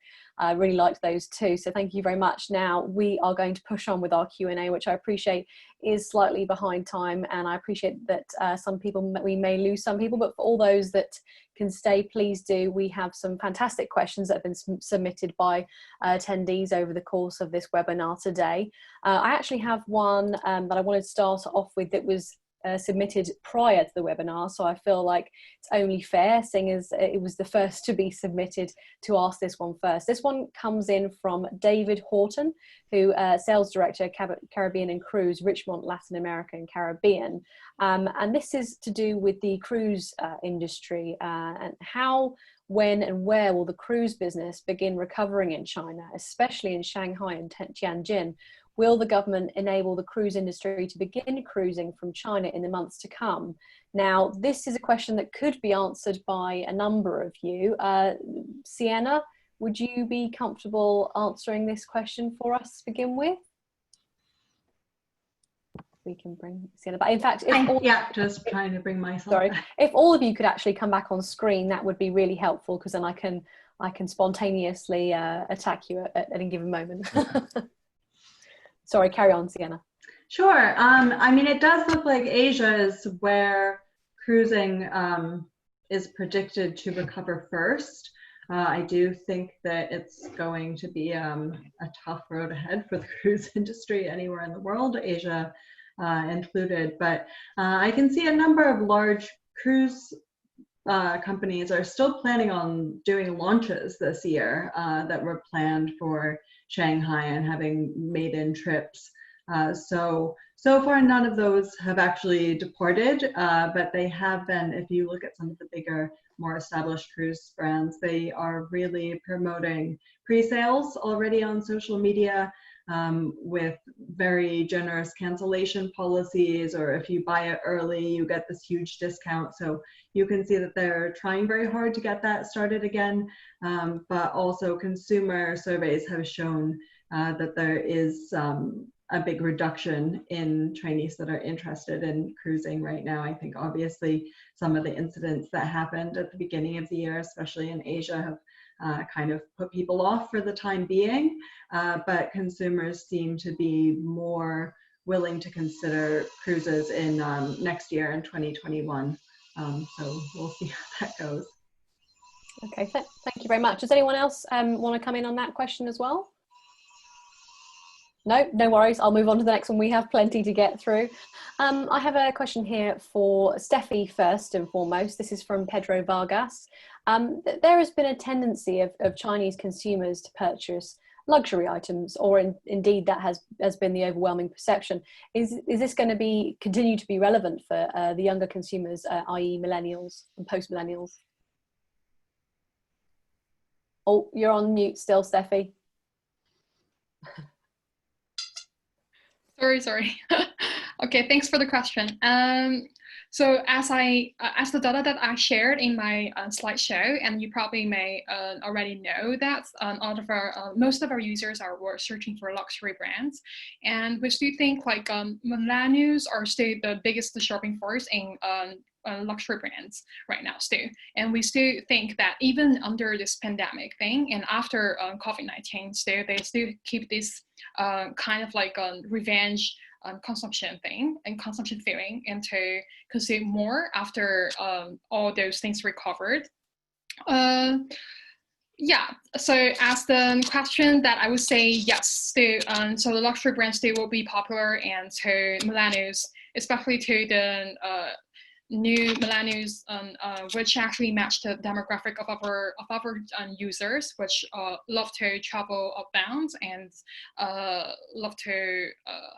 Speaker 2: liked those too. So thank you very much. Now we are going to push on with our Q&A, which I appreciate is slightly behind time, and I appreciate that some people, we may lose some people, but for all those that can stay, please do. We have some fantastic questions that have been submitted by attendees over the course of this webinar today. I actually have one that I wanted to start off with that was submitted prior to the webinar, so I feel like it's only fair, seeing as it was the first to be submitted, to ask this one first. This one comes in from David Horton, who Sales Director, Caribbean and Cruise, Richmond, Latin America and Caribbean. And this is to do with the cruise industry and how, when and where will the cruise business begin recovering in China, especially in Shanghai and Tianjin? Will the government enable the cruise industry to begin cruising from China in the months to come? Now, this is a question that could be answered by a number of you. Sienna, would you be comfortable answering this question for us to begin with? We can bring Sienna back. In fact,
Speaker 6: just trying to bring myself.
Speaker 2: Sorry, if all of you could actually come back on screen, that would be really helpful, because then I can spontaneously attack you at any given moment. Sorry, carry on, Sienna.
Speaker 6: Sure. I mean, it does look like Asia is where cruising is predicted to recover first. I do think that it's going to be a tough road ahead for the cruise industry anywhere in the world, Asia included. But I can see a number of large cruise companies are still planning on doing launches this year that were planned for Shanghai and having maiden trips. So far, none of those have actually departed, but they have been, if you look at some of the bigger, more established cruise brands, they are really promoting pre-sales already on social media with very generous cancellation policies, or if you buy it early, you get this huge discount. So you can see that they're trying very hard to get that started again, but also consumer surveys have shown that there is a big reduction in Chinese that are interested in cruising right now. I think obviously some of the incidents that happened at the beginning of the year, especially in Asia, have kind of put people off for the time being, but consumers seem to be more willing to consider cruises in next year in 2021. So we'll see how that goes.
Speaker 2: Okay, thank you very much. Does anyone else want to come in on that question as well? No worries. I'll move on to the next one. We have plenty to get through. I have a question here for Stephie first and foremost. This is from Pedro Vargas. There has been a tendency of Chinese consumers to purchase luxury items, or indeed that has been the overwhelming perception. Is this going to continue to be relevant for the younger consumers, i.e. millennials and post-millennials? Oh, you're on mute still, Stephie.
Speaker 4: Sorry. Okay, thanks for the question. So as the data that I shared in my slideshow, and you probably may already know that most of our users were searching for luxury brands, and we still think like millennials are still the biggest shopping force in luxury brands right now still. And we still think that even under this pandemic thing and after COVID-19 still, they still keep this kind of like revenge consumption thing and consumption feeling, and to consume more after all those things recovered. Yeah, so as the question that I would say, yes, still, so the luxury brands still will be popular, and to millennials, especially to the new millennials, which actually match the demographic of our users, which love to travel outbound and love to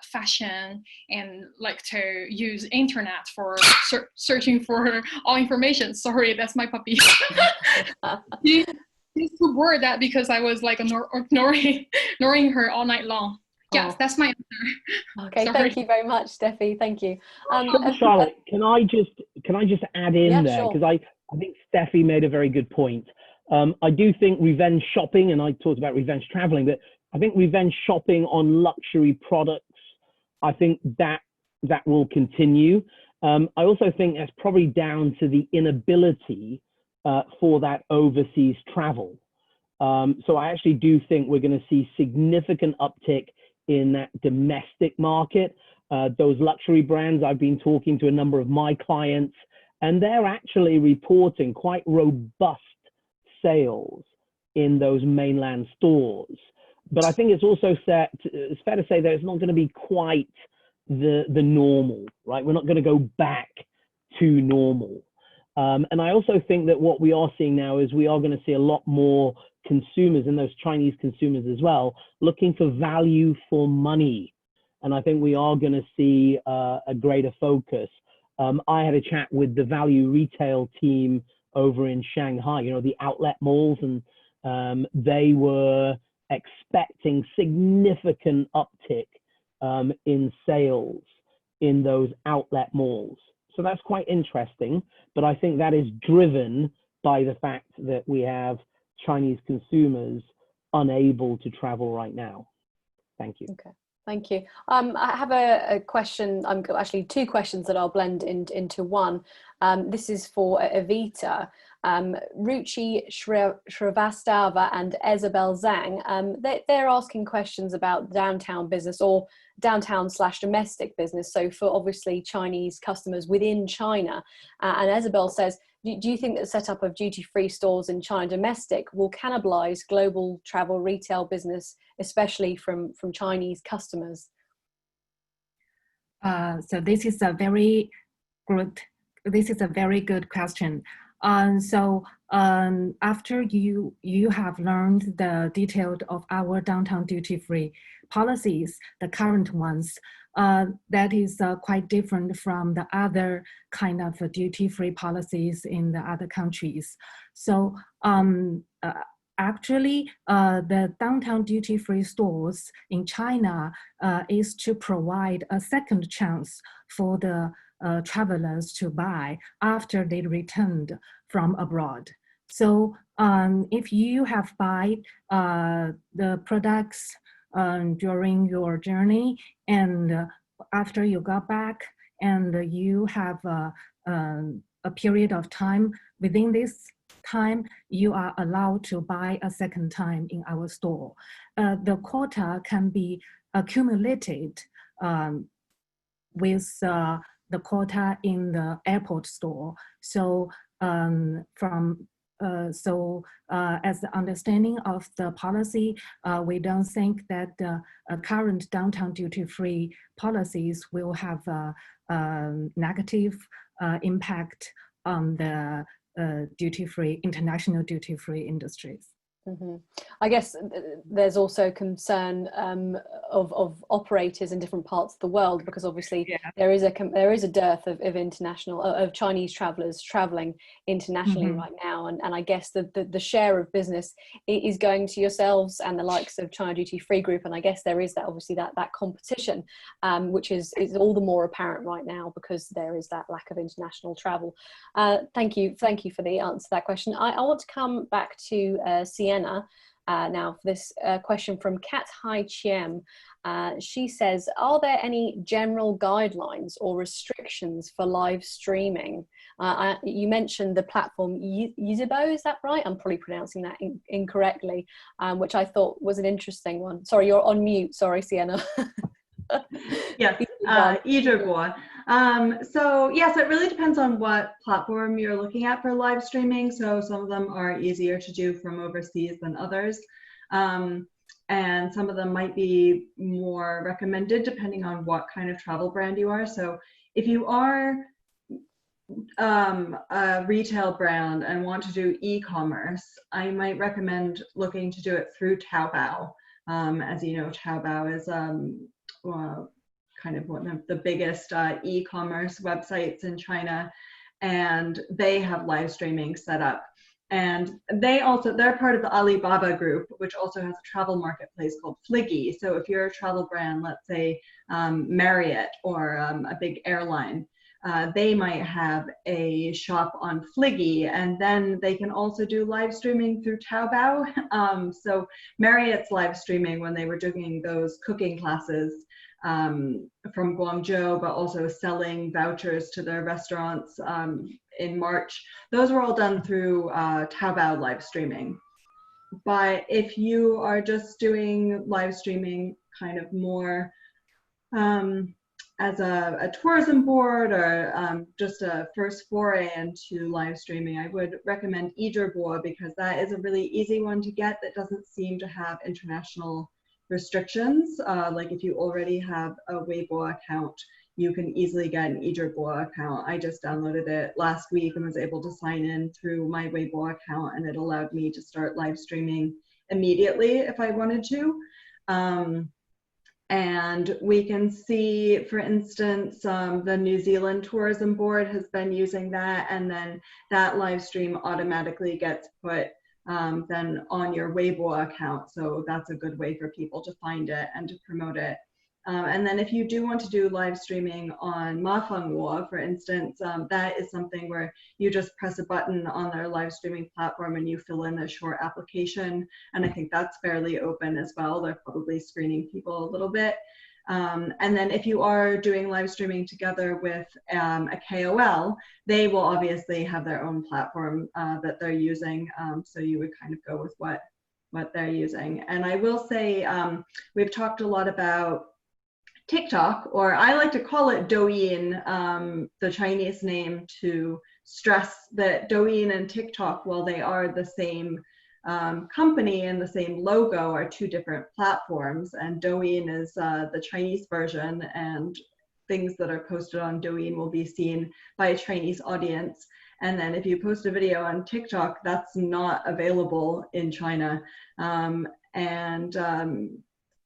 Speaker 4: fashion and like to use internet for searching for all information. Sorry, that's my puppy. He's too bored that because I was like ignoring her all night long. Yes, that's my answer.
Speaker 2: Okay, sorry. Thank you very much, Stephie. Thank you.
Speaker 7: Charlotte, can I just add in there, because I think Stephie made a very good point. I do think revenge shopping, and I talked about revenge traveling, but I think revenge shopping on luxury products, I think that will continue. I also think that's probably down to the inability for that overseas travel. So I actually do think we're going to see significant uptick in that domestic market. Those luxury brands, I've been talking to a number of my clients, and they're actually reporting quite robust sales in those mainland stores. But I think it's also fair to say that it's not going to be quite the normal, right? We're not going to go back to normal. And I also think that what we are seeing now is we are going to see a lot more consumers, and those Chinese consumers as well, looking for value for money. And I think we are going to see a greater focus. I had a chat with the value retail team over in Shanghai, the outlet malls, and they were expecting significant uptick in sales in those outlet malls. So that's quite interesting, but I think that is driven by the fact that we have Chinese consumers unable to travel right now. Thank you.
Speaker 2: Okay, thank you. I have a question, actually two questions that I'll blend into one. This is for Evita. Ruchi Shrivastava and Isabel Zhang, they're asking questions about downtown business or downtown/domestic business. So for obviously Chinese customers within China. And Isabel says, do you think that the setup of duty-free stores in China domestic will cannibalize global travel retail business, especially from Chinese customers?
Speaker 5: So this is a very good question. So after you have learned the details of our downtown duty-free policies, the current ones, that is quite different from the other kind of duty-free policies in the other countries. So actually, the downtown duty-free stores in China is to provide a second chance for the travelers to buy after they returned from abroad. So if you have bought the products during your journey, and after you got back, and you have a period of time, within this time, you are allowed to buy a second time in our store. The quota can be accumulated with the quota in the airport store. So as the understanding of the policy, we don't think that the current downtown duty-free policies will have a negative impact on the duty-free, international duty-free industries.
Speaker 2: Mm-hmm. I guess there's also concern of operators in different parts of the world, because obviously there is a dearth of Chinese travelers traveling internationally right now, and I guess the share of business is going to yourselves and the likes of China Duty Free Group, and I guess there is that obviously that competition, which is all the more apparent right now because there is that lack of international travel. Thank you for the answer to that question. I want to come back to Sienna now for this question from Kat Hai Chiem. She says, are there any general guidelines or restrictions for live streaming? You mentioned the platform Yuzibo, is that right? I'm probably pronouncing that incorrectly, which I thought was an interesting one. Sorry, you're on mute. Sorry, Sienna.
Speaker 6: Yes, Editorial. So yes, it really depends on what platform you're looking at for live streaming. So some of them are easier to do from overseas than others. And some of them might be more recommended depending on what kind of travel brand you are. So if you are a retail brand and want to do e-commerce, I might recommend looking to do it through Taobao. As you know, Taobao is kind of one of the biggest e-commerce websites in China, and they have live streaming set up. And they're part of the Alibaba group, which also has a travel marketplace called Fliggy. So if you're a travel brand, let's say Marriott or a big airline, they might have a shop on Fliggy, and then they can also do live streaming through Taobao. So Marriott's live streaming when they were doing those cooking classes from Guangzhou, but also selling vouchers to their restaurants in March. Those were all done through Taobao live streaming. But if you are just doing live streaming kind of more as a tourism board or just a first foray into live streaming, I would recommend Editorial, because that is a really easy one to get that doesn't seem to have international restrictions. Like if you already have a Weibo account, you can easily get an Editorial account. I just downloaded it last week and was able to sign in through my Weibo account, and it allowed me to start live streaming immediately if I wanted to. And we can see, for instance, the New Zealand Tourism Board has been using that, and then that live stream automatically gets put then on your Weibo account. So that's a good way for people to find it and to promote it. And then if you do want to do live streaming on Mafengwo, for instance, that is something where you just press a button on their live streaming platform and you fill in a short application. And I think that's fairly open as well. They're probably screening people a little bit. And then if you are doing live streaming together with a KOL, they will obviously have their own platform that they're using. So you would kind of go with what they're using. And I will say, we've talked a lot about TikTok, or I like to call it Douyin, the Chinese name, to stress that Douyin and TikTok, while they are the same company and the same logo, are two different platforms. And Douyin is the Chinese version, and things that are posted on Douyin will be seen by a Chinese audience. And then if you post a video on TikTok, that's not available in China.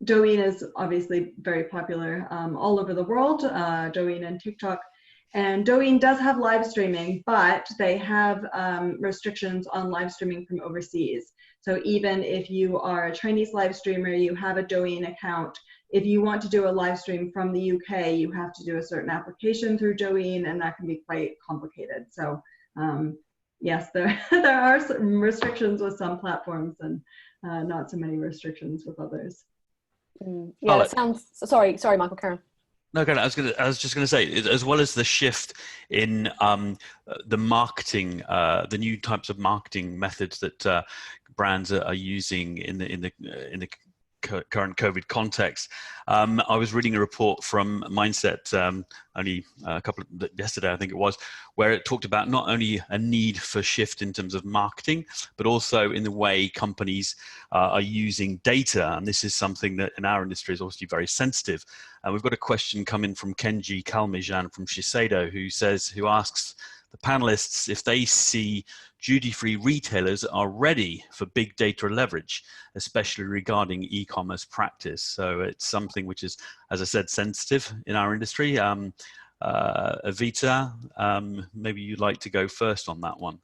Speaker 6: Douyin is obviously very popular all over the world, Douyin and TikTok. And Douyin does have live streaming, but they have restrictions on live streaming from overseas. So even if you are a Chinese live streamer, you have a Douyin account, if you want to do a live stream from the UK, you have to do a certain application through Douyin, and that can be quite complicated. So yes, there are some restrictions with some platforms and not so many restrictions with others.
Speaker 2: Yeah, it sounds. Sorry, Michael, Karen.
Speaker 1: No, I was just going to say, as well as the shift in the marketing, the new types of marketing methods that brands are using in the current COVID context. I was reading a report from Mindset only a couple of yesterday, I think it was, where it talked about not only a need for shift in terms of marketing, but also in the way companies are using data. And this is something that in our industry is obviously very sensitive. And we've got a question coming from Kenji Kalmijan from Shiseido, who asks the panelists if they see duty-free retailers are ready for big data leverage, especially regarding e-commerce practice. So it's something which is, as I said, sensitive in our industry. Evita, maybe you'd like to go first on that one.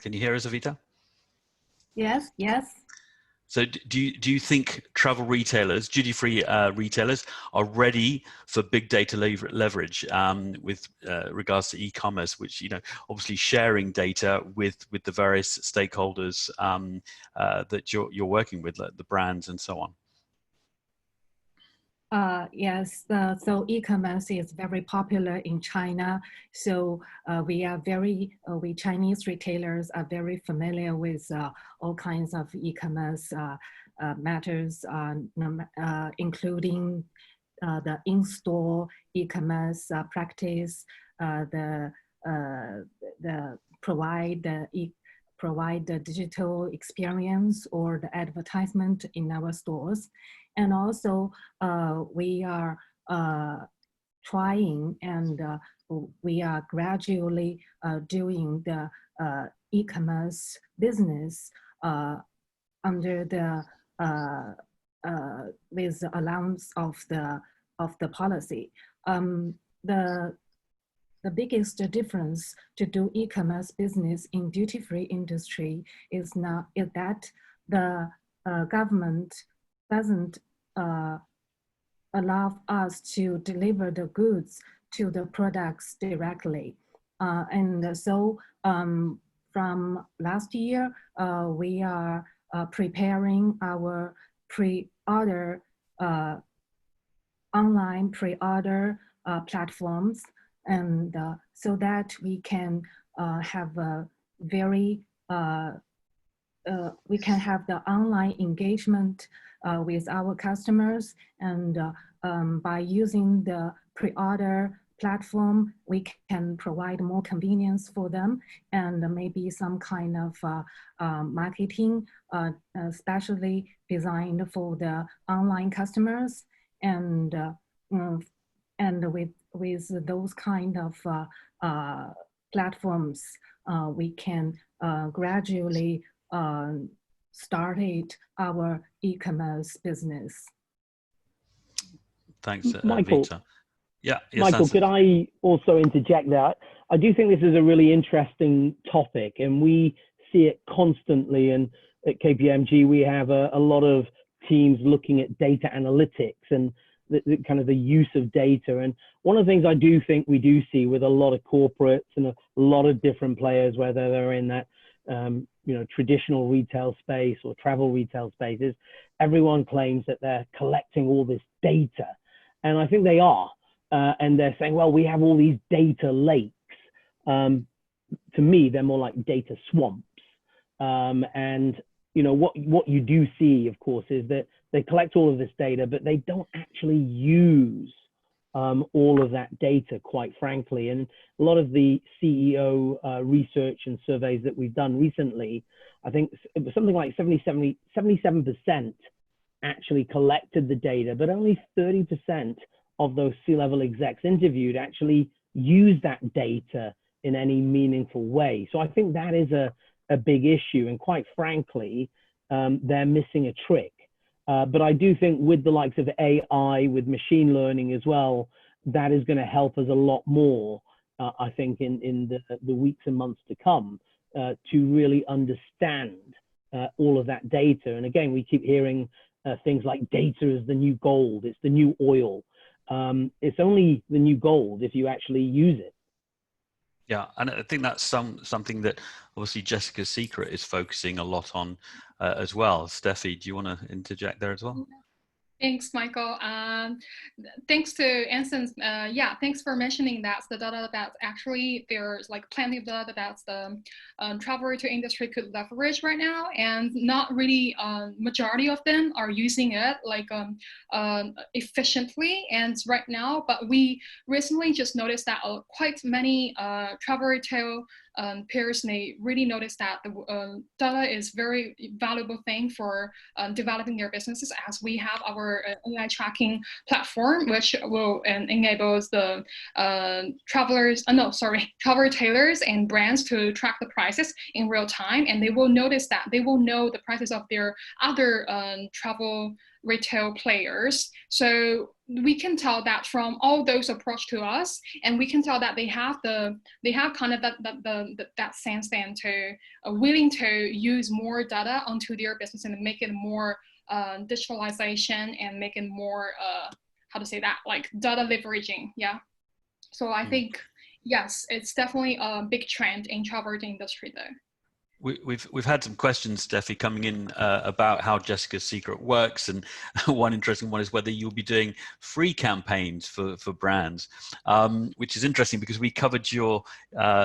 Speaker 1: Can you hear us, Evita?
Speaker 5: Yes, yes.
Speaker 1: So do you think travel retailers, duty-free retailers, are ready for big data leverage with regards to e-commerce, which, you know, obviously sharing data with the various stakeholders that you're working with, like the brands and so on?
Speaker 5: Yes, so e-commerce is very popular in China. So we Chinese retailers are very familiar with all kinds of e-commerce matters, including the in-store e-commerce practice, provide the digital experience or the advertisement in our stores. And also we are trying and we are gradually doing the e-commerce business under the with the allowance of the policy. The biggest difference to do e-commerce business in duty-free industry is that the government doesn't allow us to deliver the goods to the products directly. And so from last year, we are preparing our pre-order, online pre-order platforms, and so that we can have a very, we can have the online engagement with our customers, and by using the pre-order platform, we can provide more convenience for them, and maybe some kind of marketing especially designed for the online customers, and with those kind of platforms, we can gradually started our e-commerce business.
Speaker 1: Thanks,
Speaker 7: Michael.
Speaker 1: Evita. Yeah, yes,
Speaker 7: Michael,
Speaker 1: Anson.
Speaker 7: could I also interject that? I do think this is a really interesting topic, and we see it constantly. And at KPMG, we have a lot of teams looking at data analytics and the kind of the use of data. And one of the things I do think we do see with a lot of corporates and a lot of different players, whether they're in that you know, traditional retail space or travel retail spaces, everyone claims that they're collecting all this data, and I think they are. And they're saying, well, we have all these data lakes. To me, they're more like data swamps. And you know, what you do see, of course, is that they collect all of this data, but they don't actually use all of that data, quite frankly. And a lot of the CEO research and surveys that we've done recently, I think it was something like 77% actually collected the data, but only 30% of those C-level execs interviewed actually use that data in any meaningful way. So I think that is a big issue, and quite frankly, they're missing a trick. But I do think with the likes of AI, with machine learning as well, that is going to help us a lot more, I think, in the weeks and months to come, to really understand all of that data. And again, we keep hearing things like data is the new gold, it's the new oil. It's only the new gold if you actually use it.
Speaker 1: Yeah, and I think that's something that obviously Jessica's Secret is focusing a lot on as well. Stephie, do you want to interject there as well?
Speaker 4: Thanks, Michael. Thanks to Anson's, yeah, thanks for mentioning that the data that actually there's like plenty of data that the travel retail industry could leverage right now, and not really majority of them are using it like efficiently and right now. But we recently just noticed that quite many travel retail personally really noticed that the data is very valuable thing for developing their businesses, as we have our AI tracking platform, which will enable the travel retailers and brands to track the prices in real time, and they will notice that they will know the prices of their other travel retail players. So we can tell that from all those approach to us, and we can tell that they have kind of that sense then to willing to use more data onto their business and make it more digitalization and make it more how to say that, like data leveraging. Yeah. So I think yes, it's definitely a big trend in travel industry though.
Speaker 1: We've had some questions, Stephie, coming in about how Jessica's Secret works, and one interesting one is whether you'll be doing free campaigns for brands, which is interesting because we covered your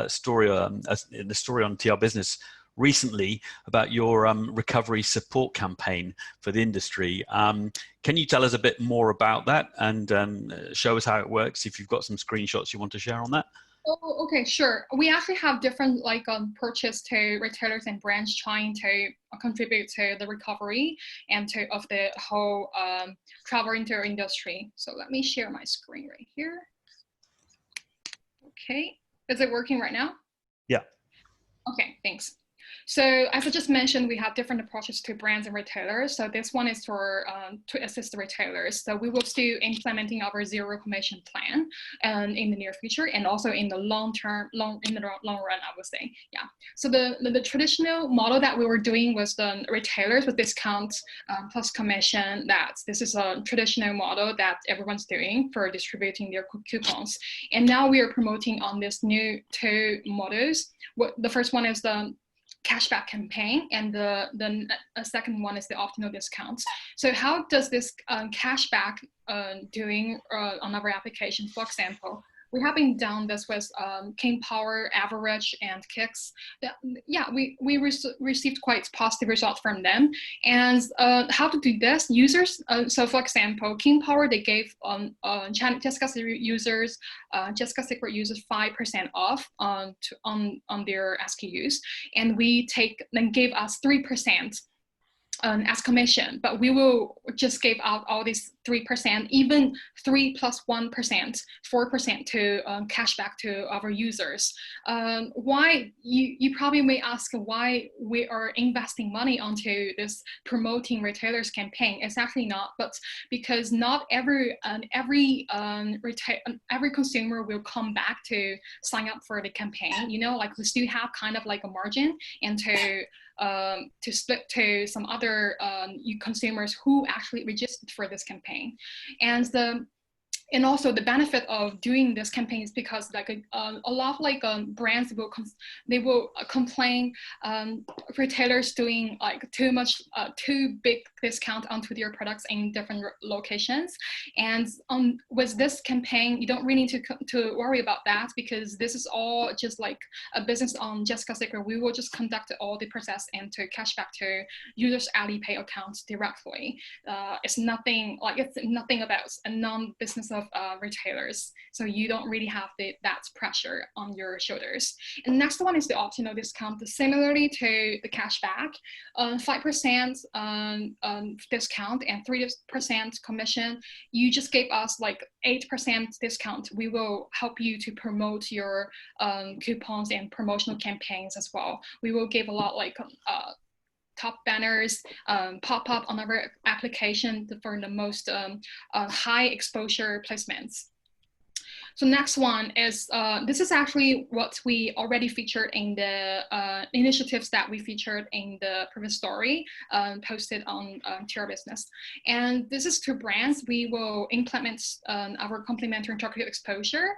Speaker 1: story in the story on TRBusiness recently about your recovery support campaign for the industry. Can you tell us a bit more about that and show us how it works, if you've got some screenshots you want to share on that?
Speaker 4: Oh, okay, sure. We actually have different purchase to retailers and brands trying to contribute to the recovery and of the whole travel industry. So let me share my screen right here. Okay, is it working right now? Yeah. Okay, thanks. So as I just mentioned, we have different approaches to brands and retailers. So this one is for to assist the retailers. So we will still implementing our zero commission plan in the near future, and also in the long run, I would say. Yeah. So the traditional model that we were doing was the retailers with discounts plus commission. This is a traditional model that everyone's doing for distributing their coupons. And now we are promoting on this new two models. The first one is the cashback campaign, and the second one is the optional discounts. So how does this cashback doing on our application? For example, we have been done this with King Power, Average, and Kicks. Yeah, we received quite positive results from them. And how to do this? Users. So for example, King Power, they gave Jessica Secret users 5% off on their SKUs, and then gave us 3%. As commission, but we will just give out all these 3%, even 3 plus 1%, 4% to cashback to our users. Why, you probably may ask why we are investing money onto this promoting retailers campaign. It's actually not, but because not every consumer will come back to sign up for the campaign. You know, like we still have kind of like a margin, and to split to some other consumers who actually registered for this campaign. And also the benefit of doing this campaign is because a lot of brands will complain retailers doing too big discount onto their products in different locations. And with this campaign, you don't really need to worry about that, because this is all just like a business on Jessica Secret. We will just conduct all the process and to cash back to users' Alipay accounts directly. It's nothing about a non-business of retailers, so you don't really have that pressure on your shoulders. And next one is the optional discount. Similarly to the cashback, 5% discount and 3% commission. You just gave us like 8% discount. We will help you to promote your coupons and promotional campaigns as well. We will give a lot top banners, pop up on our application for the most high exposure placements. So next one is, this is actually what we already featured in the initiatives that we featured in the previous story posted on TRBusiness. And this is to brands. We will implement our complementary targeted exposure.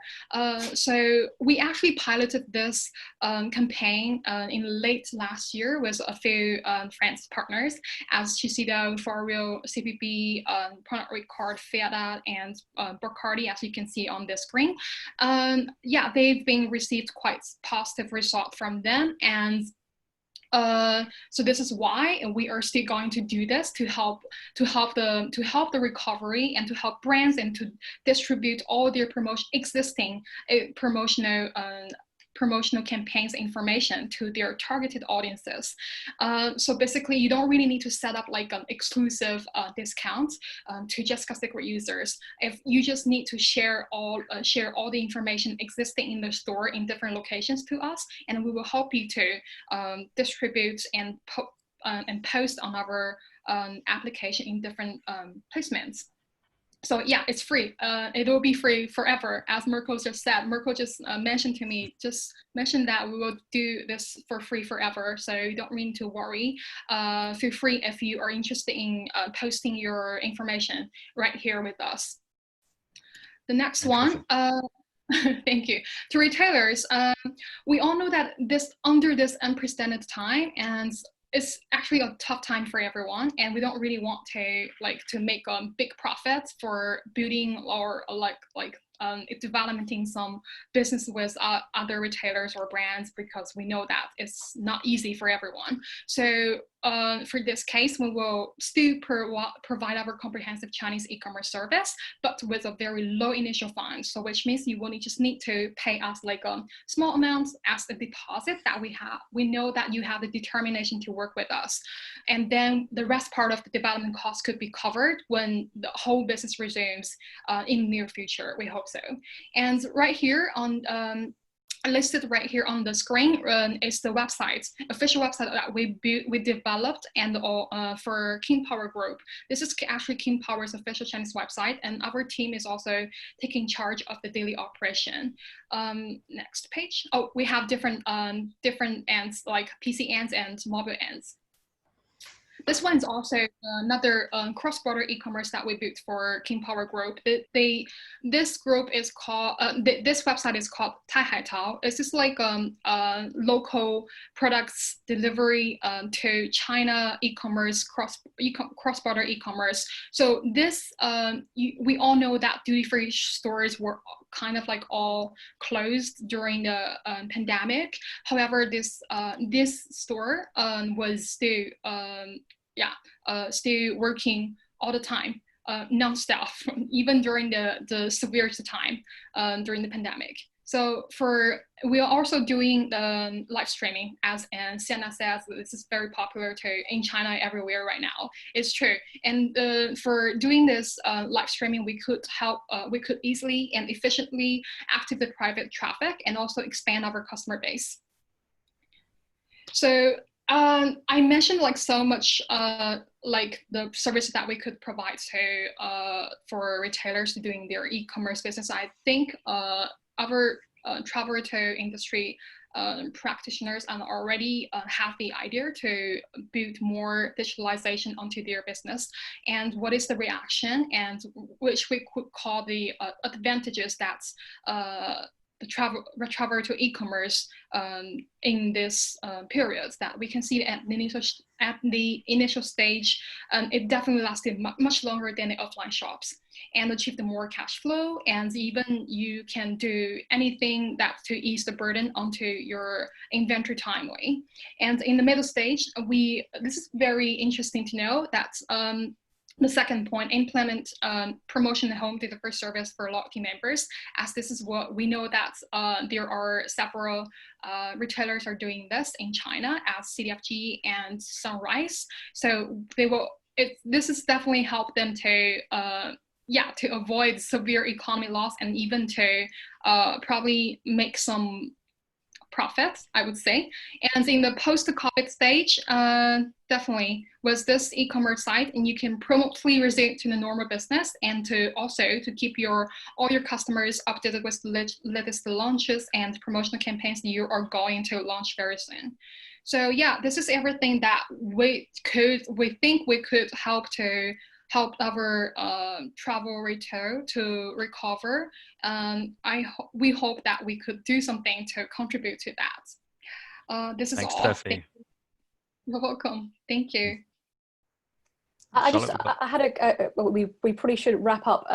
Speaker 4: So we actually piloted this campaign in late last year with a few friends, partners, as Shiseido, For Real, CPB, Pernod Ricard, Evita, and Bacardi, as you can see on the screen. Yeah, they've been received quite positive result from them, and so this is why we are still going to do this to help the recovery and to help brands and to distribute all their existing promotional promotional campaigns information to their targeted audiences. So basically, you don't really need to set up like an exclusive discount to Jessica Secret users. If you just need to share all the information existing in the store in different locations to us, and we will help you to distribute and post on our application in different placements. So yeah, it's free. It will be free forever, as Mirko just said. Mirko just mentioned that we will do this for free forever. So you don't need to worry. Feel free if you are interested in posting your information right here with us. The next one. Thank you. To retailers, we all know that under this unprecedented time, and it's actually a tough time for everyone, and we don't really want to make big profits for building or developing some business with other retailers or brands, because we know that it's not easy for everyone. So for this case, we will still provide our comprehensive Chinese e-commerce service, but with a very low initial fund. So which means you only just need to pay us like a small amount as a deposit that we have. We know that you have the determination to work with us. And then the rest part of the development costs could be covered when the whole business resumes in the near future, we hope so. And right here on listed right here on the screen is the website, official website that we developed and for King Power Group. This is actually King Power's official Chinese website, and our team is also taking charge of the daily operation. Next page. Oh, we have different ends like PC ends and mobile ends. This one is also another cross-border e-commerce that we built for King Power Group. This group is called, this website is called Taihaitao. It's just like local products delivery to China e-commerce, cross-border e-commerce. So this, we all know that duty-free stores were kind of like all closed during the pandemic. However, this store was still still working all the time, non-stop, even during the severest time during the pandemic. So we are also doing the live streaming, as Sienna says. This is very popular in China everywhere right now. It's true. And for doing this live streaming, we could easily and efficiently activate private traffic and also expand our customer base. So I mentioned like so much like the services that we could provide for retailers doing their e-commerce business. I think our travel retail industry practitioners already have the idea to build more digitalization onto their business, and what is the reaction, and which we could call the advantages that the travel to e-commerce in this period, that we can see at the initial stage, it definitely lasted much longer than the offline shops, and achieved more cash flow, and even you can do anything that to ease the burden onto your inventory timely. And in the middle stage, this is very interesting to know that the second point, implement promotion and home delivery service for loyalty members, as this is what we know that there are several retailers are doing this in China, as CDFG and Sunrise. So this is definitely help them to avoid severe economy loss, and even to probably make some profits, I would say. And in the post-COVID stage, definitely was this e-commerce site, and you can promptly resume to the normal business, and to keep all your customers updated with the latest launches and promotional campaigns that you are going to launch very soon. So yeah, this is everything that we think we could help our travel retail to recover. We hope that we could do something to contribute to that. This is
Speaker 1: Thanks,
Speaker 4: all.
Speaker 1: Stephie.
Speaker 4: You're welcome. Thank you.
Speaker 2: I had we probably should wrap up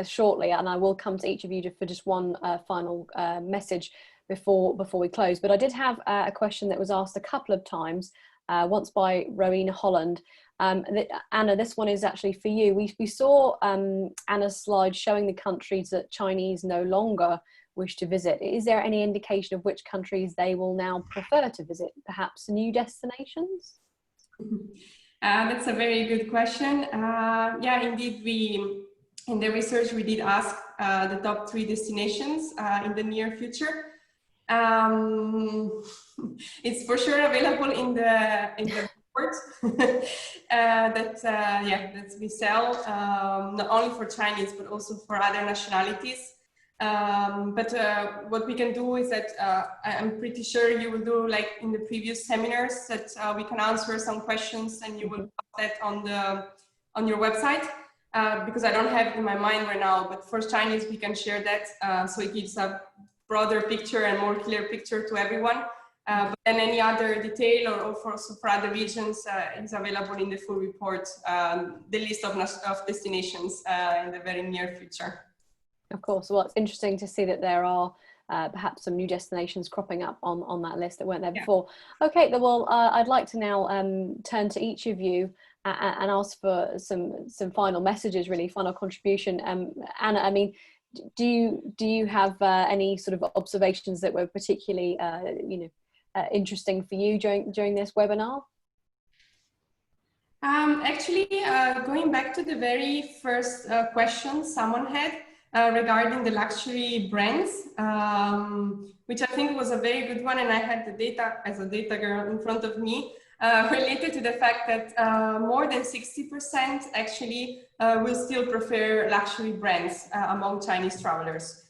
Speaker 2: shortly, and I will come to each of you for just one final message before we close. But I did have a question that was asked a couple of times, once by Rowena Holland. Anna, this one is actually for you. We saw Anna's slide showing the countries that Chinese no longer wish to visit. Is there any indication of which countries they will now prefer to visit? Perhaps new destinations?
Speaker 3: That's a very good question. Yeah, indeed, in the research we did ask the top 3 destinations in the near future. It's for sure available in the report that we sell, not only for Chinese but also for other nationalities. But what we can do is that I'm pretty sure you will do like in the previous seminars, that we can answer some questions and you will put that on your website, because I don't have it in my mind right now, but for Chinese we can share that, so it gives a broader picture and more clear picture to everyone. But then any other detail or also for other regions is available in the full report, the list of destinations in the very near future.
Speaker 2: Of course. Well, it's interesting to see that there are perhaps some new destinations cropping up on that list that weren't there before. Okay, well, I'd like to now turn to each of you and ask for some final messages, really, final contribution. Anna, I mean, do you have any sort of observations that were particularly, interesting for you during this webinar?
Speaker 3: Actually, going back to the very first question someone had regarding the luxury brands, which I think was a very good one, and I had the data as a data girl in front of me, related to the fact that more than 60% actually will still prefer luxury brands among Chinese travelers.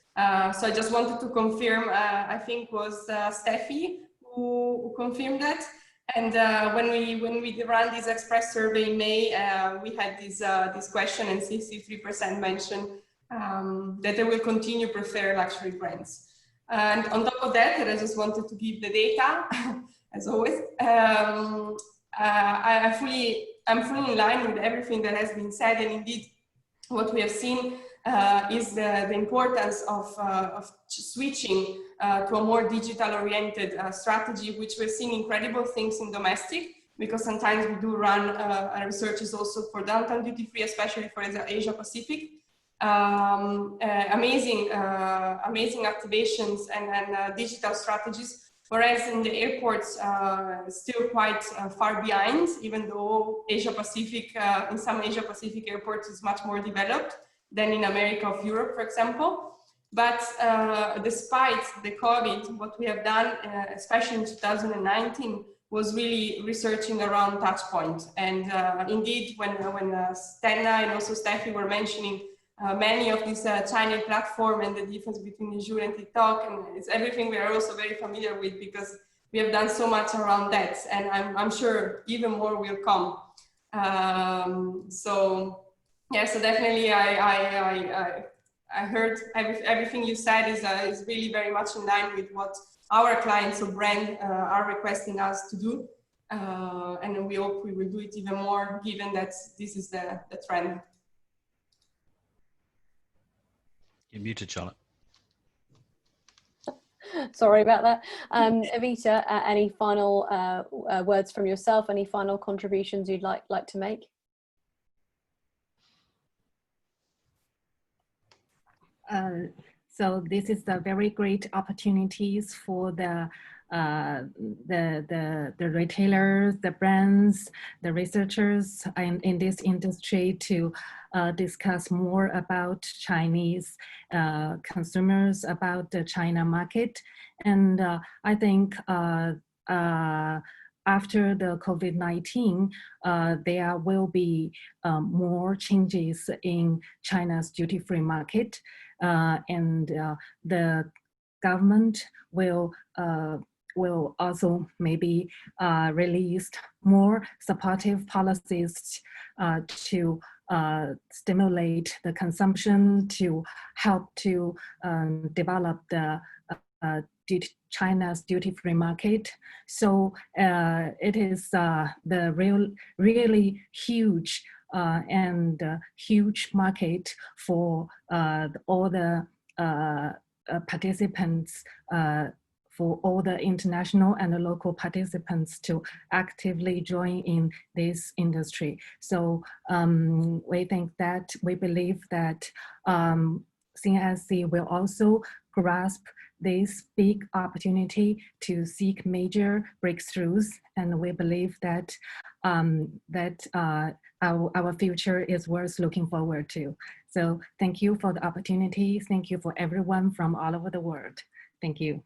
Speaker 3: So I just wanted to confirm, I think was Stephie who confirmed that. And when we ran this express survey in May, we had this question, and 63% mentioned that they will continue to prefer luxury brands. And on top of that, I just wanted to give the data, as always. I'm fully in line with everything that has been said, and indeed, what we have seen is the importance of switching to a more digital-oriented strategy, which we're seeing incredible things in domestic, because sometimes we do run researches also for downtown duty-free, especially for Asia Pacific. Amazing activations and digital strategies, whereas in the airports still quite far behind, even though Asia Pacific, in some Asia Pacific airports is much more developed than in America or Europe, for example. But despite the COVID, what we have done, especially in 2019, was really researching around touchpoint. And indeed, when Sienna and also Stephie were mentioning many of these China platform and the difference between Azure and TikTok, and it's everything we are also very familiar with, because we have done so much around that, and I'm sure even more will come. So yeah, so definitely I heard everything you said is really very much in line with what our clients or brand are requesting us to do, and we hope we will do it even more, given that this is the trend.
Speaker 1: You're muted, Charlotte.
Speaker 2: Sorry about that. Evita, any final words from yourself? Any final contributions you'd like to make?
Speaker 5: So this is a very great opportunities for the retailers, the brands, the researchers in this industry to discuss more about Chinese consumers, about the China market. And I think after the COVID-19, there will be more changes in China's duty-free market, and the government will also maybe release more supportive policies to stimulate the consumption, to help to develop the China's duty-free market. So it is the really huge and huge market for all the participants, for all the international and the local participants to actively join in this industry. So we believe that CNSC will also grasp this big opportunity to seek major breakthroughs, and we believe that our future is worth looking forward to. So thank you for the opportunity. Thank you for everyone from all over the world. Thank you.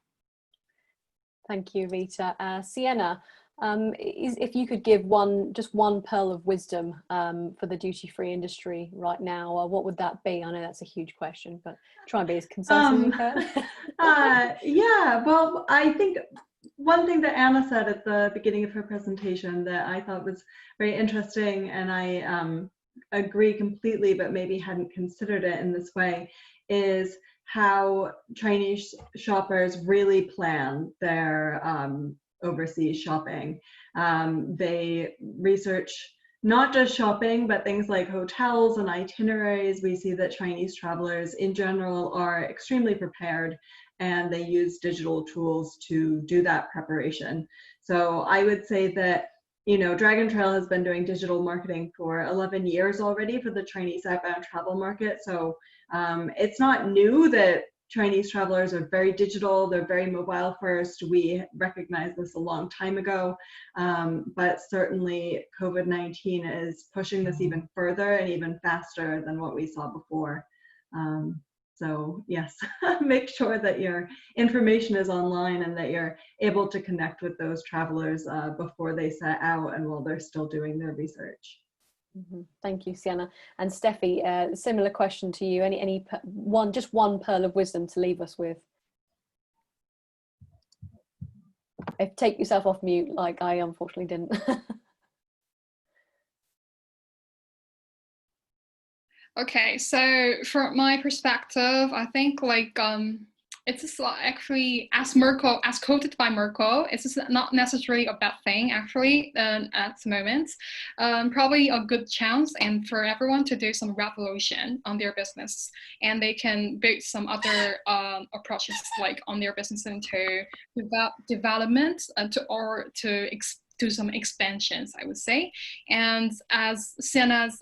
Speaker 2: Thank you, Evita. Sienna, if you could give just one pearl of wisdom for the duty-free industry right now, what would that be? I know that's a huge question, but try and be as concise as you can.
Speaker 6: Yeah, well, I think one thing that Anna said at the beginning of her presentation that I thought was very interesting, and I agree completely, but maybe hadn't considered it in this way, is how Chinese shoppers really plan their overseas shopping. They research not just shopping, but things like hotels and itineraries. We see that Chinese travelers in general are extremely prepared, and they use digital tools to do that preparation. So I would say that, you know, Dragon Trail has been doing digital marketing for 11 years already for the Chinese outbound travel market. So it's not new that Chinese travelers are very digital, they're very mobile first. We recognized this a long time ago, but certainly COVID-19 is pushing this even further and even faster than what we saw before. So yes, make sure that your information is online and that you're able to connect with those travelers before they set out and while they're still doing their research.
Speaker 2: Mm-hmm. Thank you, Sienna. And Stephie, similar question to you. Just one pearl of wisdom to leave us with? Take yourself off mute, like I unfortunately didn't.
Speaker 4: Okay, so from my perspective, I think like it's just actually, as quoted by Merkel, it's just not necessarily a bad thing actually at the moment. Probably a good chance and for everyone to do some revolution on their business, and they can build some other approaches like on their business into development to do some expansions, I would say. And as Sienna's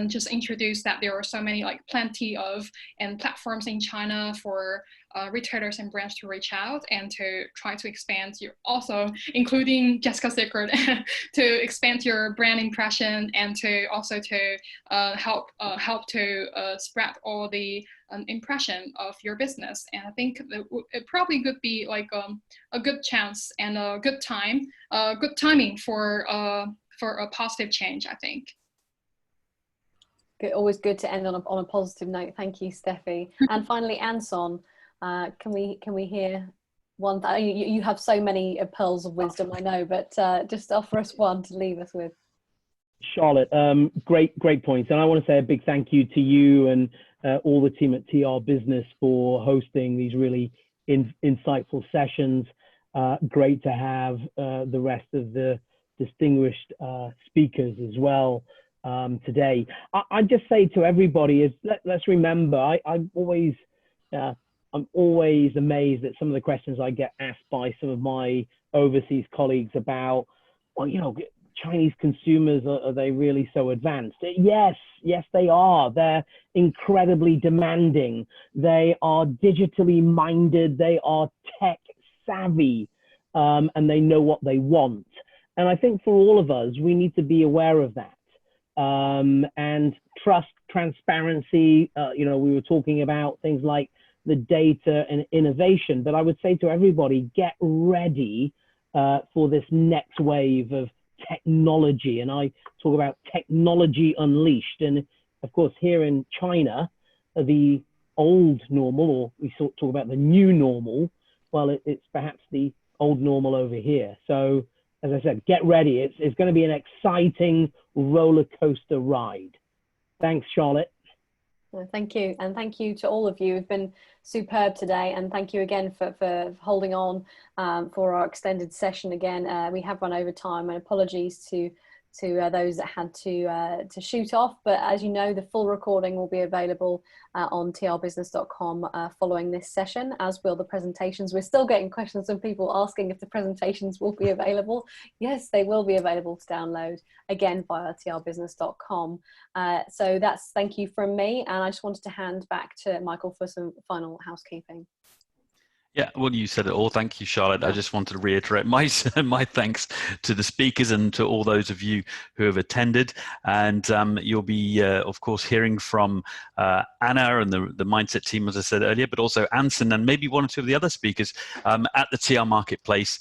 Speaker 4: just introduced, that there are so many, like plenty of platforms in China for retailers and brands to reach out and to try to expand your, also including Jessica's Secret, to expand your brand impression and to also to help to spread all the impression of your business. And I think it probably could be like a good chance and a good timing for a positive change, I think.
Speaker 2: Good, always good to end on a positive note. Thank you, Stephie. And finally, Anson, can we hear one? You have so many pearls of wisdom, I know, but just offer us one to leave us with.
Speaker 7: Charlotte, great points. And I want to say a big thank you to you and all the team at TRBusiness for hosting these really insightful sessions. Great to have the rest of the distinguished speakers as well today. I just say to everybody is let's remember, I'm always amazed at some of the questions I get asked by some of my overseas colleagues about, well, you know, Chinese consumers, are they really so advanced? Yes, they are. They're incredibly demanding. They are digitally minded. They are tech savvy, and they know what they want. And I think for all of us, we need to be aware of that. And trust, transparency, you know, we were talking about things like the data and innovation, but I would say to everybody, get ready for this next wave of technology. And I talk about technology unleashed. And of course, here in China, the old normal, or we talk about the new normal, well, it's perhaps the old normal over here. So as I said, get ready. It's going to be an exciting roller coaster ride. Thanks, Charlotte.
Speaker 2: Thank you. And thank you to all of you. You've been superb today. And thank you again for holding on for our extended session again. We have run over time, and apologies to those that had to shoot off. But as you know, the full recording will be available on trbusiness.com following this session, as will the presentations. We're still getting questions from people asking if the presentations will be available. Yes, they will be available to download, again, via trbusiness.com. So that's thank you from me. And I just wanted to hand back to Michael for some final housekeeping.
Speaker 1: Yeah, well, you said it all. Thank you, Charlotte. I just wanted to reiterate my thanks to the speakers and to all those of you who have attended. And you'll be, of course, hearing from Anna and the Mindset team, as I said earlier, but also Anson and maybe one or two of the other speakers at the TR Marketplace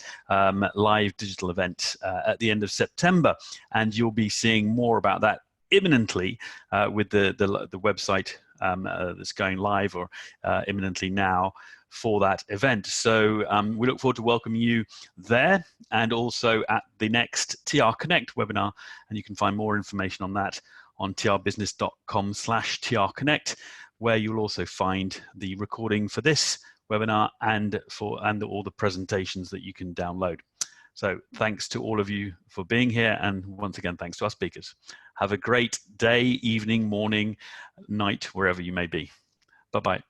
Speaker 1: live digital event at the end of September. And you'll be seeing more about that imminently with the website that's going live or imminently now for that event. So we look forward to welcoming you there and also at the next TRConnect webinar. And you can find more information on that on trbusiness.com/TRConnect, where you'll also find the recording for this webinar and all the presentations that you can download. So thanks to all of you for being here. And once again, thanks to our speakers. Have a great day, evening, morning, night, wherever you may be. Bye-bye.